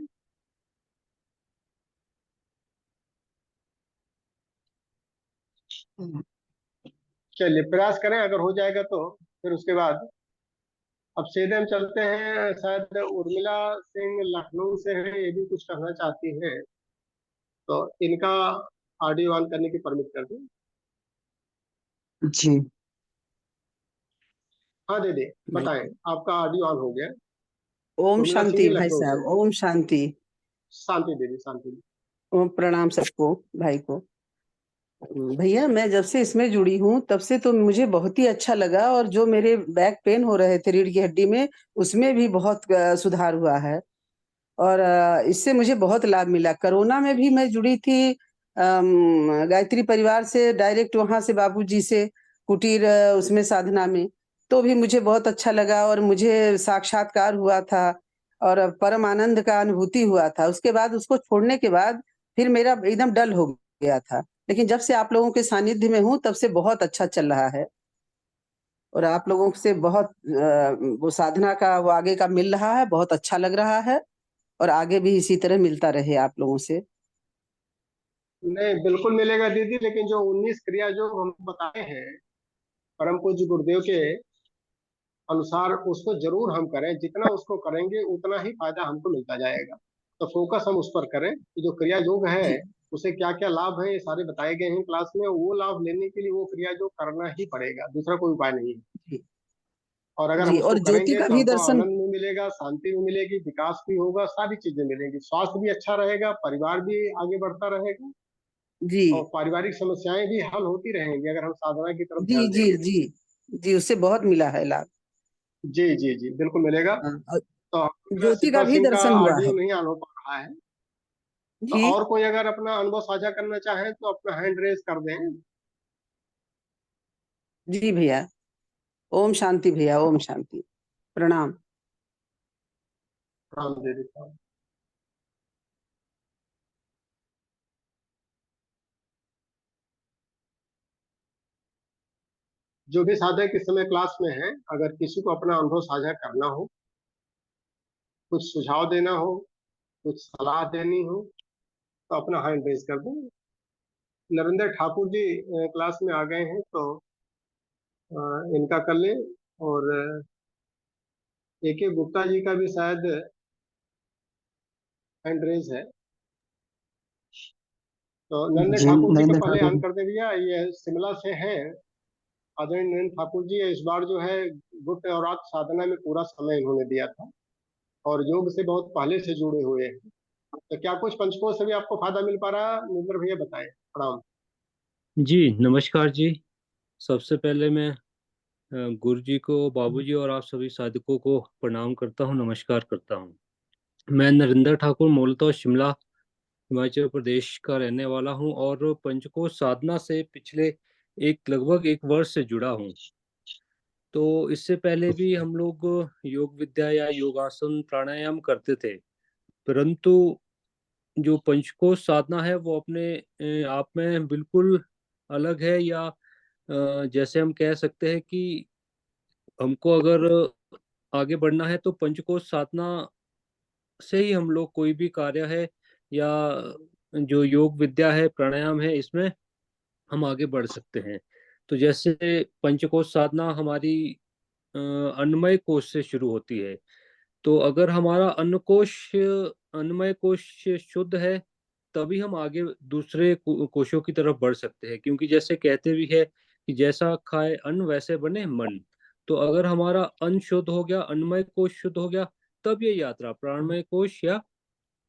चलिए प्रयास करें, अगर हो जाएगा तो फिर उसके बाद अब सीधे हम चलते हैं। शायद उर्मिला सिंह लखनऊ से है, ये भी कुछ कहना चाहती हैं, तो इनका ऑडियो ऑन करने की परमिट कर दें। जी हाँ दीदी बताएं, आपका ऑडियो ऑन हो गया। ओम उर्मिला सिंह शांति जी भाई लखनऊ साहब, से। ओम शांति। शांति दीदी, शांति दीदी। ओम प्रणाम सबको, भाई को। भैया मैं जब से इसमें जुड़ी हूँ तब से तो मुझे बहुत ही अच्छा लगा, और जो मेरे बैक पेन हो रहे थे रीढ़ की हड्डी में, उसमें भी बहुत सुधार हुआ है, और इससे मुझे बहुत लाभ मिला। कोरोना में भी मैं जुड़ी थी गायत्री परिवार से, डायरेक्ट वहां से बाबूजी से कुटीर उसमें साधना में, तो भी मुझे बहुत अच्छा लगा, और मुझे साक्षात्कार हुआ था और परम आनंद का अनुभूति हुआ था। उसके बाद उसको छोड़ने के बाद फिर मेरा एकदम डल हो गया था, लेकिन जब से आप लोगों के सानिध्य में हूँ तब से बहुत अच्छा चल रहा है। और आप लोगों से बहुत वो साधना का वो आगे का मिल रहा है, बहुत अच्छा लग रहा है। और आगे भी इसी तरह मिलता रहे आप लोगों से। नहीं, बिल्कुल मिलेगा दीदी, लेकिन जो 19 क्रिया जो हम बताए हैं परम पूज्य गुरुदेव के अनुसार, उसको जरूर हम करें। जितना उसको करेंगे उतना ही फायदा हमको मिलता जाएगा। तो फोकस हम उस पर करें कि जो क्रिया योग है जी उसे क्या क्या लाभ है, ये सारे बताए गए हैं क्लास में। वो लाभ लेने के लिए वो क्रिया योग करना ही पड़ेगा, दूसरा कोई उपाय नहीं है। जी और अगर हम जी। उसको और ज्योति करेंगे का तो भी हमको दर्शन। आनंद भी मिलेगा, शांति भी मिलेगी, विकास भी होगा, सारी चीजें मिलेंगी, स्वास्थ्य भी अच्छा रहेगा, परिवार भी आगे बढ़ता रहेगा जी और पारिवारिक समस्याएं भी हल होती रहेंगी अगर हम साधना की तरफ जी ध्यान जी देंगे। जी जी। उससे बहुत मिला है लाभ। जी जी जी, बिल्कुल मिलेगा। हाँ, और तो ज्योति का शीतल भी सिंह का दर्शन हुआ ऑडियो है। नहीं ऑन हो पा रहा है। तो जी और कोई अगर अपना अनुभव साझा करना चाहे तो अपना हैंड रेज कर दें। जी भैया। ओम शांति भैया, ओम शांति। प्रणाम। राम दीदी साहब। जो भी साधक इस समय क्लास में है, अगर किसी को अपना अनुभव साझा करना हो, कुछ सुझाव देना हो, कुछ सलाह देनी हो, तो अपना हैंड रेज कर दें। नरेंद्र ठाकुर जी क्लास में आ गए हैं, तो इनका कर लें। और AK गुप्ता जी का भी शायद हैंड रेज है, तो नरेंद्र जी ठाकुर जी का नरेंद्र पहले ठाकुर ऑन जी। कर दे भैया। ये शिमला से हैं आदरणीय नरेंद्र ठाकुर जी। इस बार जो है गुप्त और साधना में पूरा समय इन्होंने दिया था और योग से बहुत पहले से जुड़े हुए हैं। तो क्या कुछ पंचकोश से भी आपको फायदा मिल पा रहा है? नरेंद्र भैया बताएं। प्रणाम। जी नमस्कार जी। सबसे पहले मैं गुरु जी को, बाबू जी और आप सभी साधकों को प्रणाम करता हूँ, नमस्कार करता हूँ। मैं नरेंद्र ठाकुर मूलतः शिमला हिमाचल प्रदेश का रहने वाला हूँ और पंचकोश साधना से पिछले लगभग 1 वर्ष से जुड़ा हूँ। तो इससे पहले भी हम लोग योग विद्या या योगासन प्राणायाम करते थे, परंतु जो पंचकोश साधना है वो अपने आप में बिल्कुल अलग है। या जैसे हम कह सकते हैं कि हमको अगर आगे बढ़ना है तो पंचकोश साधना से ही हम लोग कोई भी कार्य है या जो योग विद्या है, प्राणायाम है, इसमें हम आगे बढ़ सकते हैं। तो जैसे पंचकोश साधना हमारी अन्नमय कोश से शुरू होती है। तो अगर हमारा अन्नमय कोश शुद्ध है तभी हम आगे दूसरे कोशों की तरफ बढ़ सकते हैं, क्योंकि जैसे कहते भी है कि जैसा खाए अन्न वैसे बने मन। तो अगर हमारा अन्न शुद्ध हो गया, अन्नमय कोश शुद्ध हो गया, तब ये यात्रा प्राणमय कोश या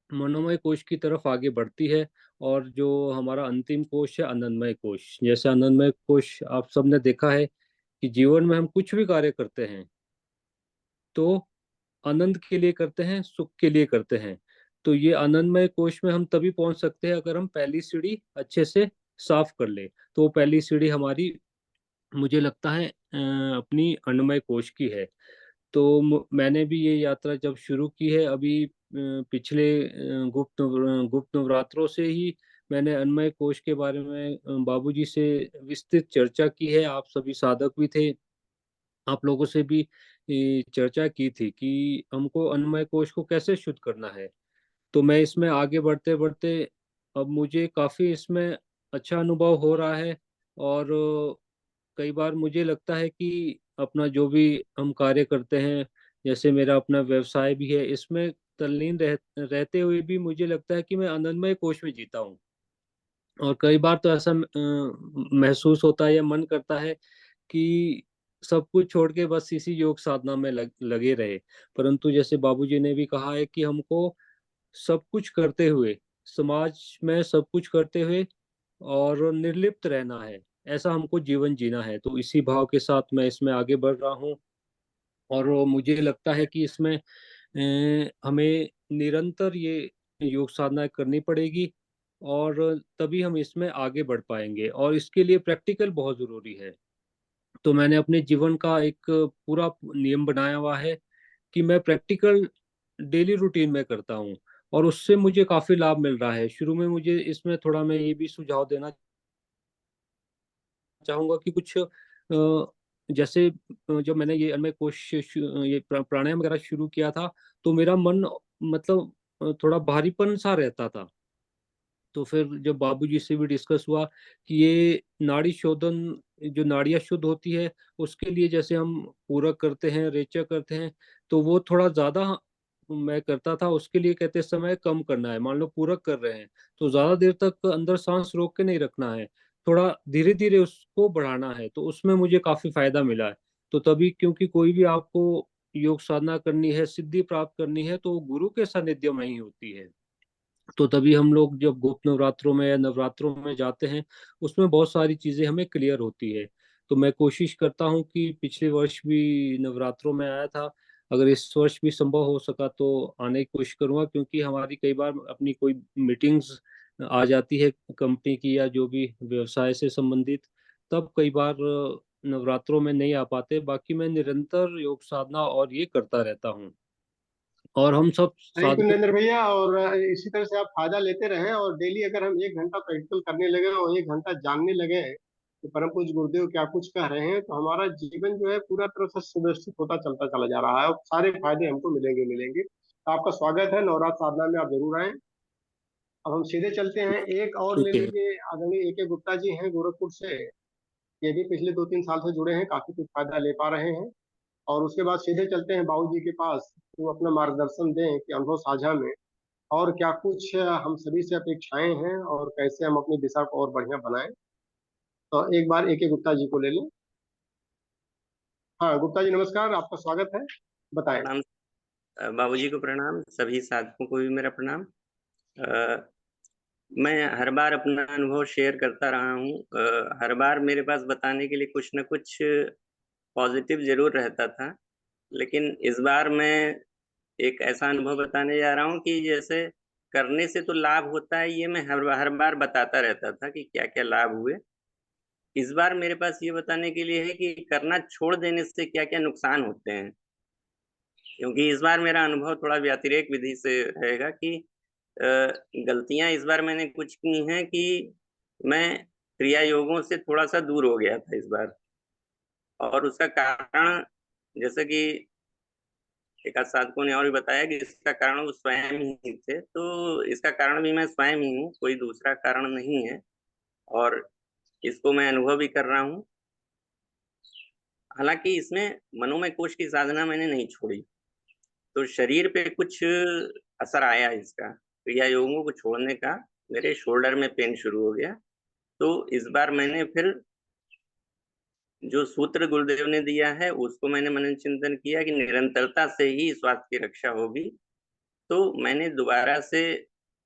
मनोमय कोश की तरफ आगे बढ़ती है। और जो हमारा अंतिम कोश है आनंदमय कोश, जैसे आनंदमय कोश आप सबने देखा है कि जीवन में हम कुछ भी कार्य करते हैं तो आनंद के लिए करते हैं, सुख के लिए करते हैं। तो ये आनंदमय कोश में हम तभी पहुंच सकते हैं अगर हम पहली सीढ़ी अच्छे से साफ कर ले। तो वो पहली सीढ़ी हमारी, मुझे लगता है अपनी अन्नमय कोश की है। तो मैंने भी ये यात्रा जब शुरू की है अभी पिछले गुप्त नवरात्रों से ही मैंने अन्नमय कोश के बारे में बाबूजी से विस्तृत चर्चा की है। आप सभी साधक भी थे, आप लोगों से भी चर्चा की थी कि हमको अन्नमय कोश को कैसे शुद्ध करना है। तो मैं इसमें आगे बढ़ते बढ़ते अब मुझे काफी इसमें अच्छा अनुभव हो रहा है। और कई बार मुझे लगता है कि अपना जो भी हम कार्य करते हैं, जैसे मेरा अपना व्यवसाय भी है, इसमें तल्लीन रहते हुए भी मुझे लगता है कि मैं आनंदमय कोश में जीता हूँ। और कई बार तो ऐसा महसूस होता है या मन करता है कि सब कुछ छोड़ के बस इसी योग साधना में लगे रहे। परंतु जैसे बाबूजी ने भी कहा है कि हमको सब कुछ करते हुए, समाज में सब कुछ करते हुए और निर्लिप्त रहना है, ऐसा हमको जीवन जीना है। तो इसी भाव के साथ मैं इसमें आगे बढ़ रहा हूँ। और मुझे लगता है कि इसमें हमें निरंतर ये योग साधना करनी पड़ेगी और तभी हम इसमें आगे बढ़ पाएंगे, और इसके लिए प्रैक्टिकल बहुत ज़रूरी है। तो मैंने अपने जीवन का एक पूरा नियम बनाया हुआ है कि मैं प्रैक्टिकल डेली रूटीन में करता हूँ और उससे मुझे काफ़ी लाभ मिल रहा है। शुरू में मुझे इसमें थोड़ा, मैं ये भी सुझाव देना चाहूंगा कि कुछ जैसे जब मैंने ये अन्वय कोश ये प्राणायाम वगैरह शुरू किया था, तो मेरा मन मतलब थोड़ा भारीपन सा रहता था। तो फिर जब बाबूजी से भी डिस्कस हुआ कि ये नाड़ी शोधन, जो नाड़ियाँ शुद्ध होती है, उसके लिए जैसे हम पूरक करते हैं, रेचक करते हैं, तो वो थोड़ा ज़्यादा मैं करता था। उसके लिए कहते समय कम करना है। मान लो पूरक कर रहे हैं, तो ज़्यादा देर तक अंदर सांस रोक के नहीं रखना है, थोड़ा धीरे धीरे उसको बढ़ाना है। तो उसमें मुझे काफ़ी फायदा मिला है। तो तभी, क्योंकि कोई भी आपको योग साधना करनी है, सिद्धि प्राप्त करनी है, तो गुरु के सानिध्य में ही होती है। तो तभी हम लोग जब गुप्त नवरात्रों में या नवरात्रों में जाते हैं, उसमें बहुत सारी चीजें हमें क्लियर होती है। तो मैं कोशिश करता हूँ कि पिछले वर्ष भी नवरात्रों में आया था, अगर इस वर्ष भी संभव हो सका तो आने की कोशिश करूंगा, क्योंकि हमारी कई बार अपनी कोई मीटिंग्स आ जाती है कंपनी की या जो भी व्यवसाय से संबंधित, तब कई बार नवरात्रों में नहीं आ पाते। बाकी मैं निरंतर योग साधना और ये करता रहता हूँ। और हम सब थैंक यू साधकों। नरेंद्र भैया। और इसी तरह से आप फायदा लेते रहें, और डेली अगर हम 1 घंटा प्रैक्टिकल करने लगे और 1 घंटा जानने लगे कि परम पूज्य गुरुदेव क्या कुछ कह रहे हैं, तो हमारा जीवन जो है पूरा तरह से सुव्यवस्थित होता चलता चला जा रहा है और सारे फायदे हमको मिलेंगे मिलेंगे। तो आपका स्वागत है, नवरात्र साधना में आप जरूर आए। अब हम सीधे चलते हैं, एक और ले ठीक है। लीजिए। आदरणीय ए के गुप्ता जी हैं गोरखपुर से। ये भी पिछले 2-3 साल से जुड़े हैं, काफी कुछ फायदा ले पा रहे हैं। और उसके बाद सीधे चलते हैं बाबू जी के पास, वो अपना मार्गदर्शन दें कि अनुभव साझा में और क्या कुछ हम सभी से अपेक्षाएं हैं और कैसे हम अपनी दिशा को और बढ़िया बनाएं। तो एक बार ए के गुप्ता जी को ले लें। हाँ गुप्ता जी नमस्कार, आपका स्वागत है, बताएं। प्रणाम बाबूजी को प्रणाम, सभी साधकों को भी मेरा प्रणाम। मैं हर बार अपना अनुभव शेयर करता रहा हूँ। हर बार मेरे पास बताने के लिए कुछ न कुछ पॉजिटिव जरूर रहता था, लेकिन इस बार मैं एक ऐसा अनुभव बताने जा रहा हूँ कि जैसे करने से तो लाभ होता है, ये मैं हर बार बताता रहता था कि क्या क्या लाभ हुए। इस बार मेरे पास ये बताने के लिए है कि करना छोड़ देने से क्या क्या नुकसान होते हैं। क्योंकि इस बार मेरा अनुभव थोड़ा व्यतिरेक विधि से रहेगा कि गलतियां इस बार मैंने कुछ की हैं कि मैं क्रिया योगों से थोड़ा सा दूर हो गया था इस बार। और उसका कारण, जैसे कि एक आध साधकों ने और भी बताया कि इसका कारण वो स्वयं ही थे, तो इसका कारण भी मैं स्वयं ही हूँ, कोई दूसरा कारण नहीं है। और इसको मैं अनुभव भी कर रहा हूँ। हालांकि इसमें मनोमय कोश की साधना मैंने नहीं छोड़ी, तो शरीर पे कुछ असर आया इसका। क्रिया योगों को छोड़ने का मेरे शोल्डर में पेन शुरू हो गया। तो इस बार मैंने फिर जो सूत्र गुरुदेव ने दिया है उसको मैंने मनन चिंतन किया कि निरंतरता से ही स्वास्थ्य की रक्षा होगी। तो मैंने दोबारा से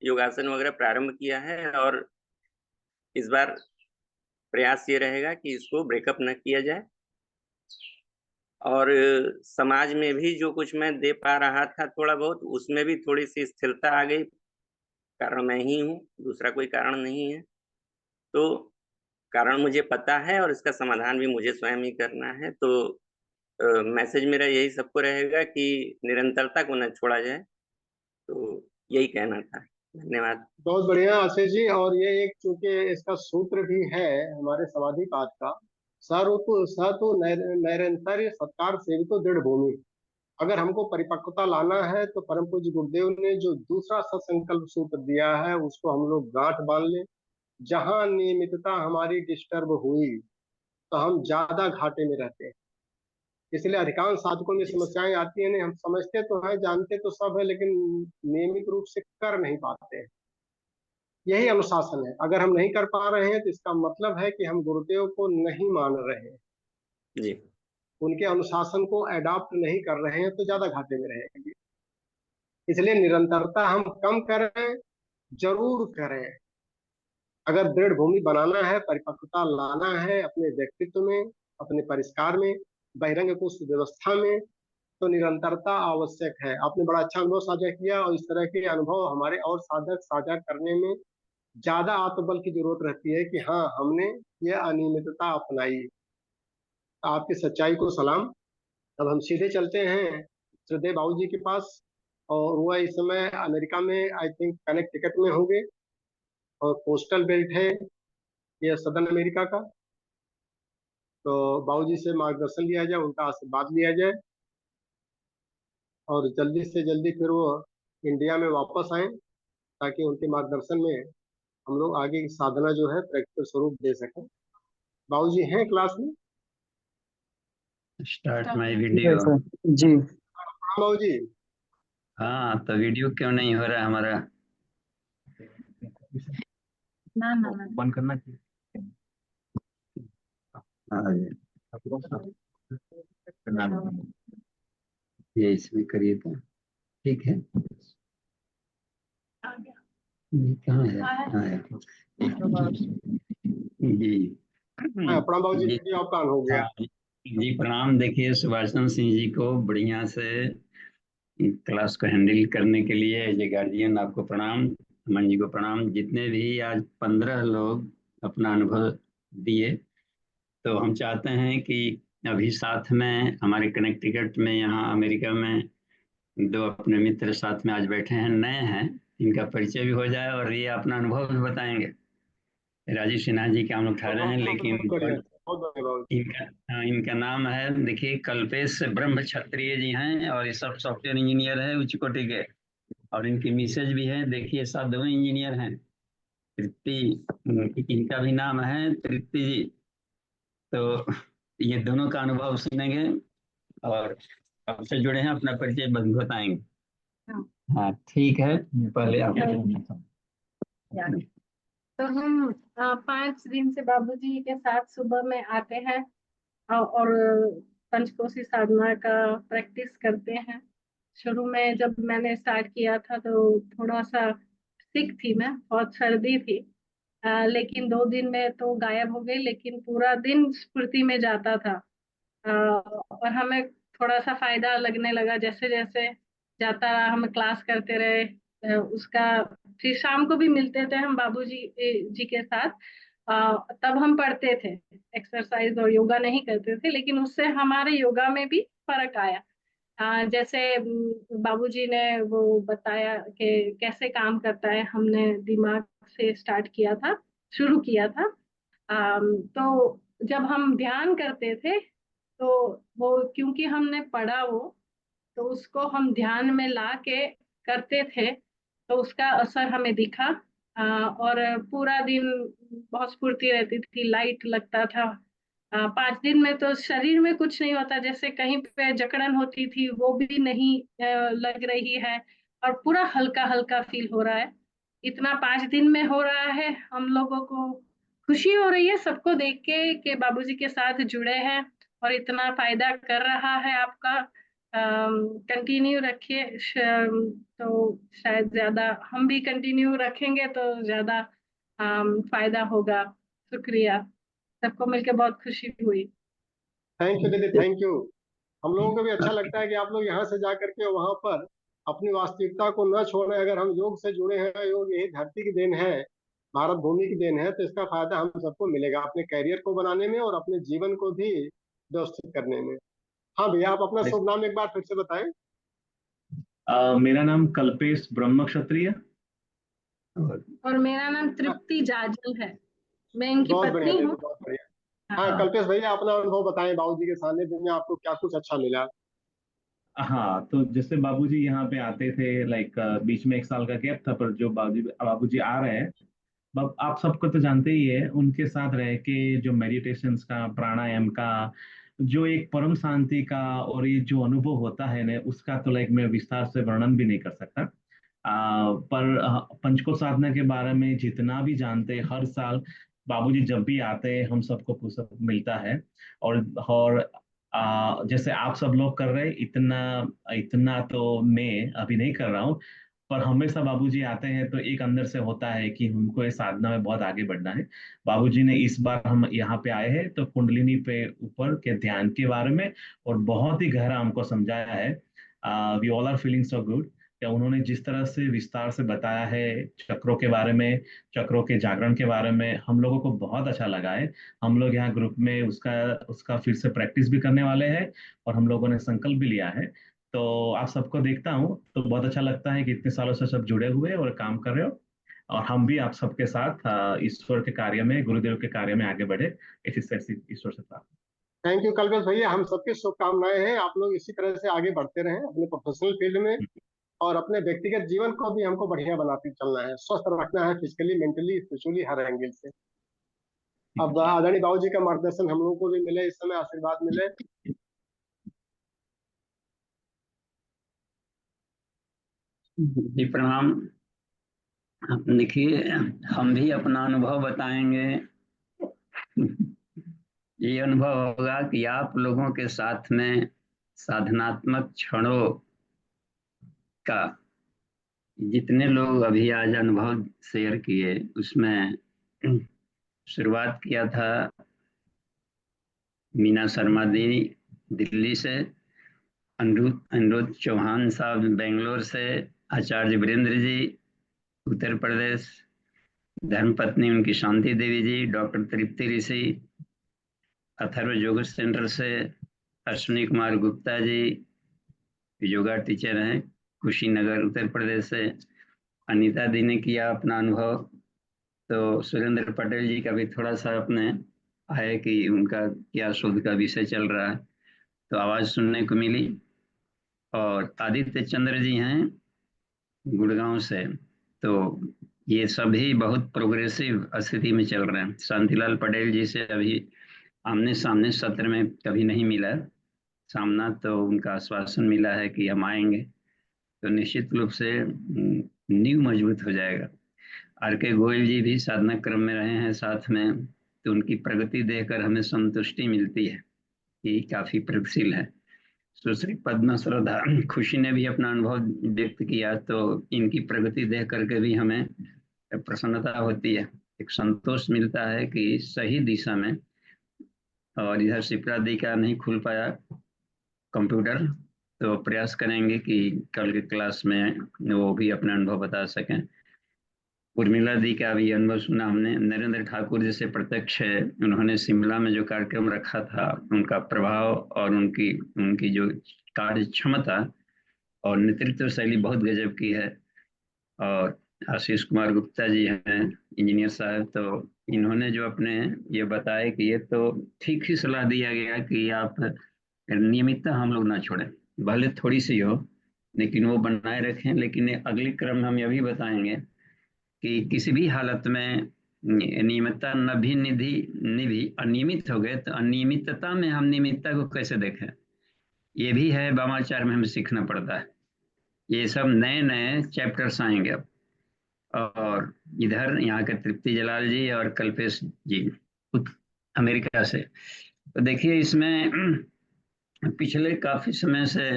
योगासन वगैरह प्रारंभ किया है और इस बार प्रयास ये रहेगा कि इसको ब्रेकअप न किया जाए। और समाज में भी जो कुछ मैं दे पा रहा था थोड़ा बहुत, उसमें भी थोड़ी सी स्थिरता आ गई। कारण मैं ही हूँ, दूसरा कोई कारण नहीं है। तो कारण मुझे पता है और इसका समाधान भी मुझे स्वयं ही करना है। तो मैसेज मेरा यही सबको रहेगा कि निरंतरता को न छोड़ा जाए। तो यही कहना था। धन्यवाद। बहुत बढ़िया आशीष जी। और ये एक चूंकि इसका सूत्र भी है हमारे समाधि पाठ का, स तो नैरंतर्य सत्कार सेवितो दृढ़ भूमि। अगर हमको परिपक्वता लाना है तो परम पूज्य गुरुदेव ने जो दूसरा सत्संकल्प सूत्र दिया है उसको हम लोग गांठ बांध लें। जहां नियमितता हमारी डिस्टर्ब हुई तो हम ज्यादा घाटे में रहते हैं। इसलिए अधिकांश साधकों में समस्याएं आती हैं। हम समझते तो हैं, जानते तो सब है, लेकिन नियमित रूप से कर नहीं पाते हैं। यही अनुशासन है। अगर हम नहीं कर पा रहे हैं तो इसका मतलब है कि हम गुरुदेव को नहीं मान रहे हैं, जी। उनके अनुशासन को अडॉप्ट नहीं कर रहे हैं, तो ज्यादा घाटे में रहेंगे। इसलिए निरंतरता हम कम करें, जरूर करें। अगर दृढ़ भूमि बनाना है, परिपक्वता लाना है अपने व्यक्तित्व में, अपने परिष्कार में, बहिरंग को सुव्यवस्था में, तो निरंतरता आवश्यक है। आपने बड़ा अच्छा अनुभव साझा किया और इस तरह के अनुभव हमारे और साधक साझा करने में ज्यादा आत्मबल की जरूरत रहती है कि हाँ हमने ये अनियमितता अपनाई। आपकी सच्चाई को सलाम। अब हम सीधे चलते हैं श्रद्धेय बाबू जी के पास। और वह इस समय अमेरिका में आई थिंक कनेक्टिकट में होंगे, और कोस्टल बेल्ट है ये सदर्न अमेरिका का। तो बाबूजी से मार्गदर्शन लिया जाए, उनका आशीर्वाद लिया जाए और जल्दी से जल्दी फिर वो इंडिया में वापस आए, ताकि उनके मार्गदर्शन में हम लोग आगे की साधना जो है प्रैक्टिकल स्वरूप दे सकें। बाबूजी हैं क्लास में? स्टार्ट माय ठीक है वीडियो। सर जी। हाँ बाबूजी। हाँ, तो वीडियो क्यों नहीं हो रहा है हमारा? ना ना ना बंद करना चाहिए। हाँ, ये इसमें करिए तो ठीक है। ये कहाँ है? हाँ, जी हाँ प्रणाम बाबूजी, जी। वीडियो आपका ऑन हो गया। हाँ जी, प्रणाम। देखिए, सुभाष चंद्र सिंह जी को बढ़िया से क्लास को हैंडल करने के लिए एज ए गार्जियन आपको प्रणाम, अमन जी को प्रणाम। जितने भी आज 15 लोग अपना अनुभव दिए, तो हम चाहते हैं कि अभी साथ में हमारे कनेक्टिकट में यहाँ अमेरिका में 2 अपने मित्र साथ में आज बैठे हैं, नए हैं, इनका परिचय भी हो जाए और ये अपना अनुभव भी बताएंगे। राजीव सिन्हा जी के हम लोग ठहरे हैं, लेकिन बहुत धन्यवाद। इनका नाम है, देखिए, कल्पेश ब्रह्म क्षत्रिय जी हैं और ये सब सॉफ्टवेयर इंजीनियर है उच्च कोटि के। और इनकी मिसेज भी है, देखिए, सब दोनों इंजीनियर हैं। तृप्ति, इनका भी नाम है तृप्ति जी। तो ये दोनों का अनुभव सुनेंगे और आपसे जुड़े हैं, अपना परिचय बताएंगे। हाँ ठीक है, पहले आप तो हम 5 दिन से बाबूजी के साथ सुबह में आते हैं और पंचकोशी साधना का प्रैक्टिस करते हैं। शुरू में जब मैंने स्टार्ट किया था तो थोड़ा सा सिक थी, मैं बहुत सर्दी थी, लेकिन 2 दिन में तो गायब हो गई, लेकिन पूरा दिन स्फूर्ति में जाता था। और हमें थोड़ा सा फायदा लगने लगा जैसे जैसे जाता रहा, हम क्लास करते रहे। उसका फिर शाम को भी मिलते थे हम बाबूजी जी के साथ। तब हम पढ़ते थे, एक्सरसाइज और योगा नहीं करते थे, लेकिन उससे हमारे योगा में भी फर्क आया। जैसे बाबूजी ने वो बताया कि कैसे काम करता है, हमने दिमाग से स्टार्ट किया था, शुरू किया था। तो जब हम ध्यान करते थे तो वो, क्योंकि हमने पढ़ा वो, तो उसको हम ध्यान में ला के करते थे, तो उसका असर हमें दिखा। और पूरा दिन बहुत स्फूर्ति रहती थी, लाइट लगता था। 5 दिन में तो शरीर में कुछ नहीं होता, जैसे कहीं पे जकड़न होती थी वो भी नहीं लग रही है, और पूरा हल्का हल्का फील हो रहा है। इतना 5 दिन में हो रहा है, हम लोगों को खुशी हो रही है सबको देख के कि बाबूजी के साथ जुड़े हैं और इतना फायदा कर रहा है आपका। कंटिन्यू रखिए, तो शायद ज्यादा हम भी कंटिन्यू रखेंगे तो ज्यादा फायदा होगा। शुक्रिया, सबको मिलकर बहुत खुशी हुई। थैंक यू दीदी, थैंक यू। हम लोगों को भी अच्छा लगता है कि आप लोग यहाँ से जा करके वहां पर अपनी वास्तविकता को न छोड़ें। अगर हम योग से जुड़े हैं, योग यही धरती की देन है, भारत भूमि की देन है, तो इसका फायदा हम सबको मिलेगा अपने करियर को बनाने में और अपने जीवन को भी व्यवस्थित करने में। हाँ भैया, आप अपना शुभ नाम एक बार फिर से बताएं। मेरा नाम कल्पेश ब्रह्म क्षत्रिय और मेरा नाम तृप्ति जाजल है, मैं इनकी बहुत बढ़िया पत्नी दीदी, हूँ। बहुत बढ़िया। हाँ कल्पेश भैया, अपना अनुभव बताएं, बाबूजी के सानिध्य में आपको क्या कुछ अच्छा मिला? हाँ, तो जैसे बाबूजी यहाँ पे आते थे, लाइक बीच में 1 साल का गैप था, पर जो बाबूजी आ रहे हैं, आप सबको तो जानते ही है, उनके साथ रह के जो मेडिटेशंस का, प्राणायाम का, जो एक परम शांति का और ये जो अनुभव होता है ना, उसका तो लाइक मैं विस्तार से वर्णन भी नहीं कर सकता। पर पंचकोश साधना के बारे में जितना भी जानते हैं, हर साल बाबूजी जब भी आते हैं हम सबको पुस्तक मिलता है। और जैसे आप सब लोग कर रहे हैं, इतना इतना तो मैं अभी नहीं कर रहा हूँ, पर हमेशा बाबूजी आते हैं तो एक अंदर से होता है कि हमको इस साधना में बहुत आगे बढ़ना है। बाबूजी ने इस बार हम यहाँ पे आए हैं तो कुंडलिनी पे ऊपर के ध्यान के बारे में और बहुत ही गहरा हमको समझाया है। We all are feeling so good. या उन्होंने जिस तरह से विस्तार से बताया है चक्रों के बारे में, चक्रों के जागरण के बारे में, हम लोगों को बहुत अच्छा लगा है। हम लोग यहाँ ग्रुप में उसका उसका फिर से प्रैक्टिस भी करने वाले हैं और हम लोगों ने संकल्प भी लिया है। तो आप सबको देखता हूँ तो बहुत अच्छा लगता है कि इतने सालों से सब जुड़े हुए और काम कर रहे हो, और हम भी आप सबके साथ ईश्वर के कार्य में, गुरुदेव के कार्य में आगे बढ़े, इसी से ईश्वर से प्रार्थना। थैंक यू कल्पेश भैया, हम सबकी शुभकामनाएं हैं। आप लोग इसी तरह से आगे बढ़ते रहें अपने प्रोफेशनल फील्ड में, और अपने व्यक्तिगत जीवन को भी हमको बढ़िया बनाते चलना है, स्वस्थ रखना है फिजिकली, मेंटली, स्पिरिचुअली, हर एंगल से। अब आदरणीय बाबू जी का मार्गदर्शन हम लोगों को भी मिले, इस समय आशीर्वाद मिले। जी प्रणाम। देखिए, हम भी अपना अनुभव बताएंगे। ये अनुभव होगा कि आप लोगों के साथ में साधनात्मक क्षणों का जितने लोग अभी आज अनुभव शेयर किए, उसमें शुरुआत किया था मीना शर्मा दी दिल्ली से, अनिरुद्ध चौहान साहब बेंगलोर से, आचार्य वीरेंद्र जी उत्तर प्रदेश, धर्मपत्नी उनकी शांति देवी जी, डॉक्टर तृप्ति ऋषि अथर्व योगा सेंटर से, अश्विनी कुमार गुप्ता जी योगा टीचर हैं कुशीनगर उत्तर प्रदेश से, अनीता दी ने किया अपना अनुभव। तो सुरेंद्र पटेल जी का भी थोड़ा सा अपने है कि उनका क्या शोध का विषय चल रहा है, तो आवाज़ सुनने को मिली। और आदित्य चंद्र जी हैं गुड़गांव से, तो ये सभी बहुत प्रोग्रेसिव स्थिति में चल रहे हैं। शांतिलाल पटेल जी से अभी आमने सामने सत्र में कभी नहीं मिला सामना, तो उनका आश्वासन मिला है कि हम आएंगे, तो निश्चित रूप से नींव मजबूत हो जाएगा। आर के गोयल जी भी साधना क्रम में रहे हैं साथ में, तो उनकी प्रगति देखकर हमें संतुष्टि मिलती है कि काफी प्रगतिशील है। सुश्री पद्मा श्रद्धा खुशी ने भी अपना अनुभव व्यक्त किया, तो इनकी प्रगति देख करके भी हमें प्रसन्नता होती है, एक संतोष मिलता है कि सही दिशा में। और इधर शिप्रा दी का नहीं खुल पाया कंप्यूटर, तो प्रयास करेंगे कि कल के क्लास में वो भी अपना अनुभव बता सकें। उर्मिला दी का भी अनुभव सुना हमने। नरेंद्र ठाकुर जैसे प्रत्यक्ष है, उन्होंने शिमला में जो कार्यक्रम रखा था, उनका प्रभाव और उनकी उनकी जो कार्य क्षमता और नेतृत्व शैली बहुत गजब की है। और आशीष कुमार गुप्ता जी हैं इंजीनियर साहब, तो इन्होंने जो अपने ये बताया कि ये तो ठीक ही सलाह दिया गया कि आप नियमितता हम लोग ना छोड़ें, भले थोड़ी सी हो लेकिन वो बनाए रखें। लेकिन अगले क्रम में हम यह भी बताएंगे कि किसी भी हालत में नियमितता नभी निधि निधि अनियमित हो गए, तो अनियमितता में हम नियमितता को कैसे देखें, ये भी है वामाचार में हमें सीखना पड़ता है। ये सब नए नए चैप्टर्स आएंगे अब। और इधर यहाँ के तृप्ति जलाल जी और कल्पेश जी अमेरिका से, तो देखिए इसमें पिछले काफी समय से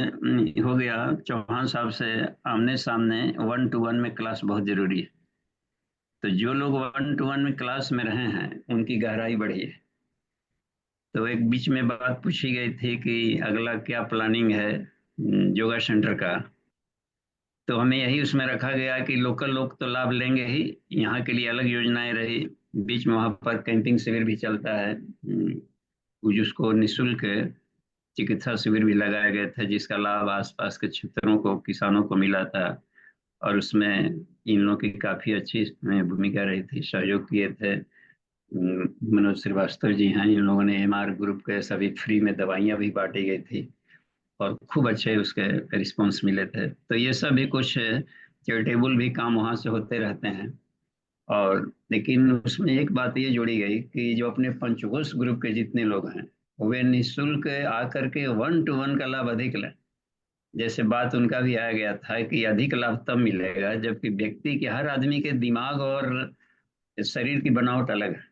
हो गया चौहान साहब से आमने सामने 1 to 1 में क्लास बहुत जरूरी है। तो जो लोग 1 to 1 में क्लास में रहे हैं उनकी गहराई बढ़ी है। तो एक बीच में बात पूछी गई थी कि अगला क्या प्लानिंग है योगा सेंटर का, तो हमें यही उसमें रखा गया कि लोकल लोग तो लाभ लेंगे ही, यहाँ के लिए अलग योजनाएं रही। बीच में वहाँ पर कैंपिंग शिविर भी चलता है, जिसको निःशुल्क चिकित्सा शिविर भी लगाए गए थे, जिसका लाभ आसपास के क्षेत्रों को किसानों को मिला था। और उसमें इन लोगों की काफी अच्छी भूमिका रही थी, सहयोग किए थे। मनोज श्रीवास्तव जी हैं, इन लोगों ने एमआर ग्रुप के सभी फ्री में दवाइयाँ भी बांटी गई थी और खूब अच्छे उसके रिस्पॉन्स मिले थे। तो ये सब भी कुछ चैरिटेबल भी काम वहाँ से होते रहते हैं। और लेकिन उसमें एक बात ये जोड़ी गई कि जो अपने पंचकोश ग्रुप के जितने लोग हैं वे निःशुल्क आकर के 1 to 1 का लाभ अधिक लें। जैसे बात उनका भी आया गया था कि अधिक लाभ तब मिलेगा जबकि व्यक्ति के हर आदमी के दिमाग और शरीर की बनावट अलग है,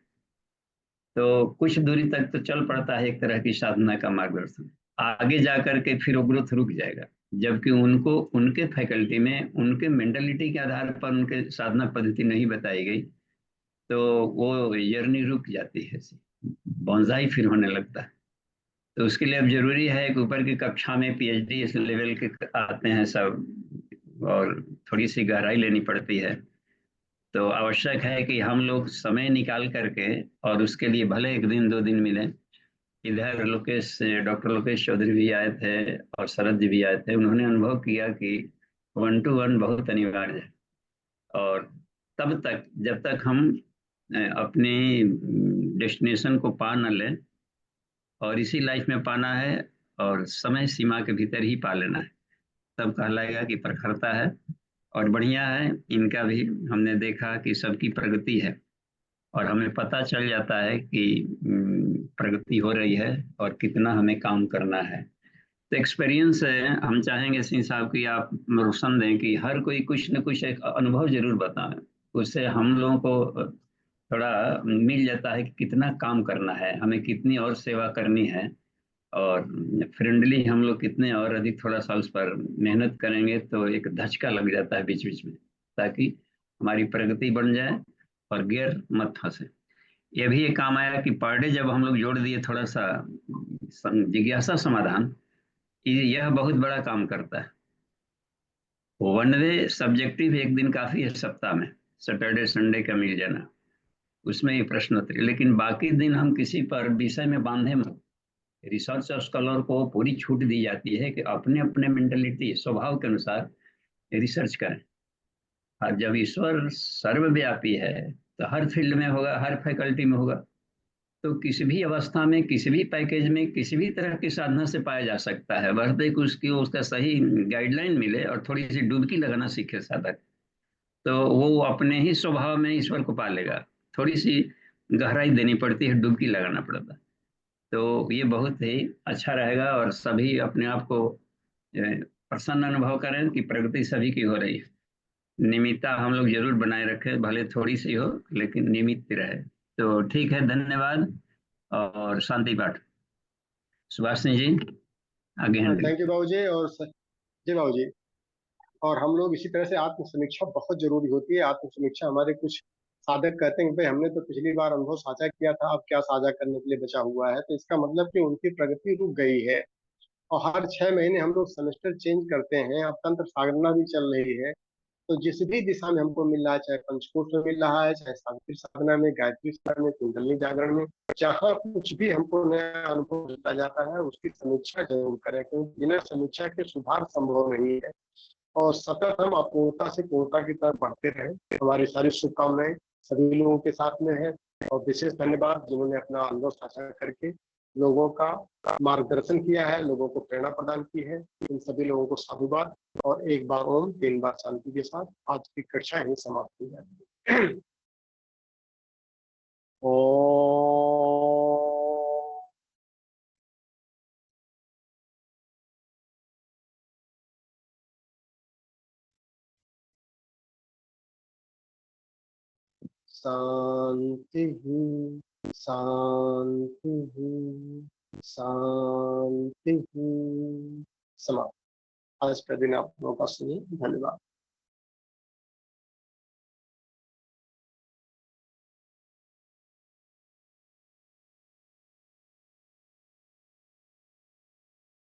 तो कुछ दूरी तक तो चल पड़ता है एक तरह की साधना का मार्गदर्शन, आगे जाकर के फिर वो ग्रोथ रुक जाएगा। जबकि उनको उनके फैकल्टी में उनके मेंटलिटी के आधार पर उनके साधना पद्धति नहीं बताई गई, तो वो जर्नी रुक जाती है, बॉन्जाई फिर होने लगता है। तो उसके लिए अब जरूरी है कि ऊपर की कक्षा में पीएचडी इस लेवल के आते हैं सब, और थोड़ी सी गहराई लेनी पड़ती है। तो आवश्यक है कि हम लोग समय निकाल करके, और उसके लिए भले 1 दिन 2 दिन मिले। इधर डॉक्टर लोकेश चौधरी भी आए थे और शरद जी भी आए थे, उन्होंने अनुभव किया कि 1 to 1 बहुत अनिवार्य है। और तब तक जब तक हम अपनी डेस्टिनेशन को पा न लें, और इसी लाइफ में पाना है और समय सीमा के भीतर ही पा लेना है, तब कहलाएगा कि प्रखरता है। और बढ़िया है, इनका भी हमने देखा कि सबकी प्रगति है और हमें पता चल जाता है कि प्रगति हो रही है और कितना हमें काम करना है। तो एक्सपीरियंस है, हम चाहेंगे सिंह साहब की आप रोशन दें कि हर कोई कुछ न कुछ एक अनुभव जरूर बताएं, उससे हम लोगों को थोड़ा मिल जाता है कि कितना काम करना है, हमें कितनी और सेवा करनी है और फ्रेंडली हम लोग कितने और अधिक थोड़ा सा उस पर मेहनत करेंगे तो एक धचका लग जाता है बीच बीच में, ताकि हमारी प्रगति बन जाए और गियर मत फंसे। ये भी एक काम आया कि पर डे जब हम लोग जोड़ दिए थोड़ा सा जिज्ञासा समाधान, यह बहुत बड़ा काम करता है। वन वे सब्जेक्टिव एक दिन काफी है सप्ताह में, सैटरडे संडे का मिल जाना, उसमें ये प्रश्नोत्तरी, लेकिन बाकी दिन हम किसी पर विषय में बांधे मत। रिसर्च स्कॉलर को पूरी छूट दी जाती है कि अपने अपने मेंटेलिटी स्वभाव के अनुसार रिसर्च करें। और जब ईश्वर सर्वव्यापी है तो हर फील्ड में होगा, हर फैकल्टी में होगा, तो किसी भी अवस्था में, किसी भी पैकेज में, किसी भी तरह की साधना से पाया जा सकता है, बस उसकी उसका सही गाइडलाइन मिले और थोड़ी सी डुबकी लगाना सीखे साधक, तो वो अपने ही स्वभाव में ईश्वर को पा लेगा। थोड़ी सी गहराई देनी पड़ती है, डुबकी लगाना पड़ता है। तो ये बहुत ही अच्छा रहेगा और सभी अपने आप को प्रसन्न अनुभव करें कि प्रगति सभी की हो रही है। नियमितता हम लोग जरूर बनाए रखें, भले थोड़ी सी हो लेकिन नियमित रहे। तो ठीक है, धन्यवाद और शांति पाठ। सुभाष सिंह जी आगे हैंडल। थैंक यू बाबूजी। और जी बाबूजी, और हम लोग इसी तरह से आत्म समीक्षा बहुत जरूरी होती है। आत्म समीक्षा हमारे कुछ साधक कहते हैं कि भाई हमने तो पिछली बार अनुभव साझा किया था, अब क्या साझा करने के लिए बचा हुआ है, तो इसका मतलब कि उनकी प्रगति रुक गई है। और हर 6 महीने हम लोग सेमेस्टर चेंज करते हैं, अब तंत्र साधना भी चल रही है, तो जिस भी दिशा में हमको मिल रहा है, चाहे पंचकोश में मिल रहा है, चाहे सावित्री साधना में, गायत्री साधना में, कुंडली जागरण में, जहाँ कुछ भी हमको नया अनुभव मिलता जाता है उसकी समीक्षा जरूर करें, क्योंकि बिना समीक्षा के सुधार संभव नहीं है। और सतत हम अपूर्णता से पूर्णता की तरफ बढ़ते रहे। हमारी सारी शुभकामनाएं सभी लोगों के साथ में है और विशेष धन्यवाद जिन्होंने अपना अनुभव साझा करके लोगों का मार्गदर्शन किया है, लोगों को प्रेरणा प्रदान की है। इन सभी लोगों को साधुवाद और एक बार ओम, 3 बार शांति के साथ आज की कक्षा यही समाप्त हो जाती है। ओम। शांति शांति शांति। समाप्त। आज का दिन आप लोगों का सुनिए। धन्यवाद।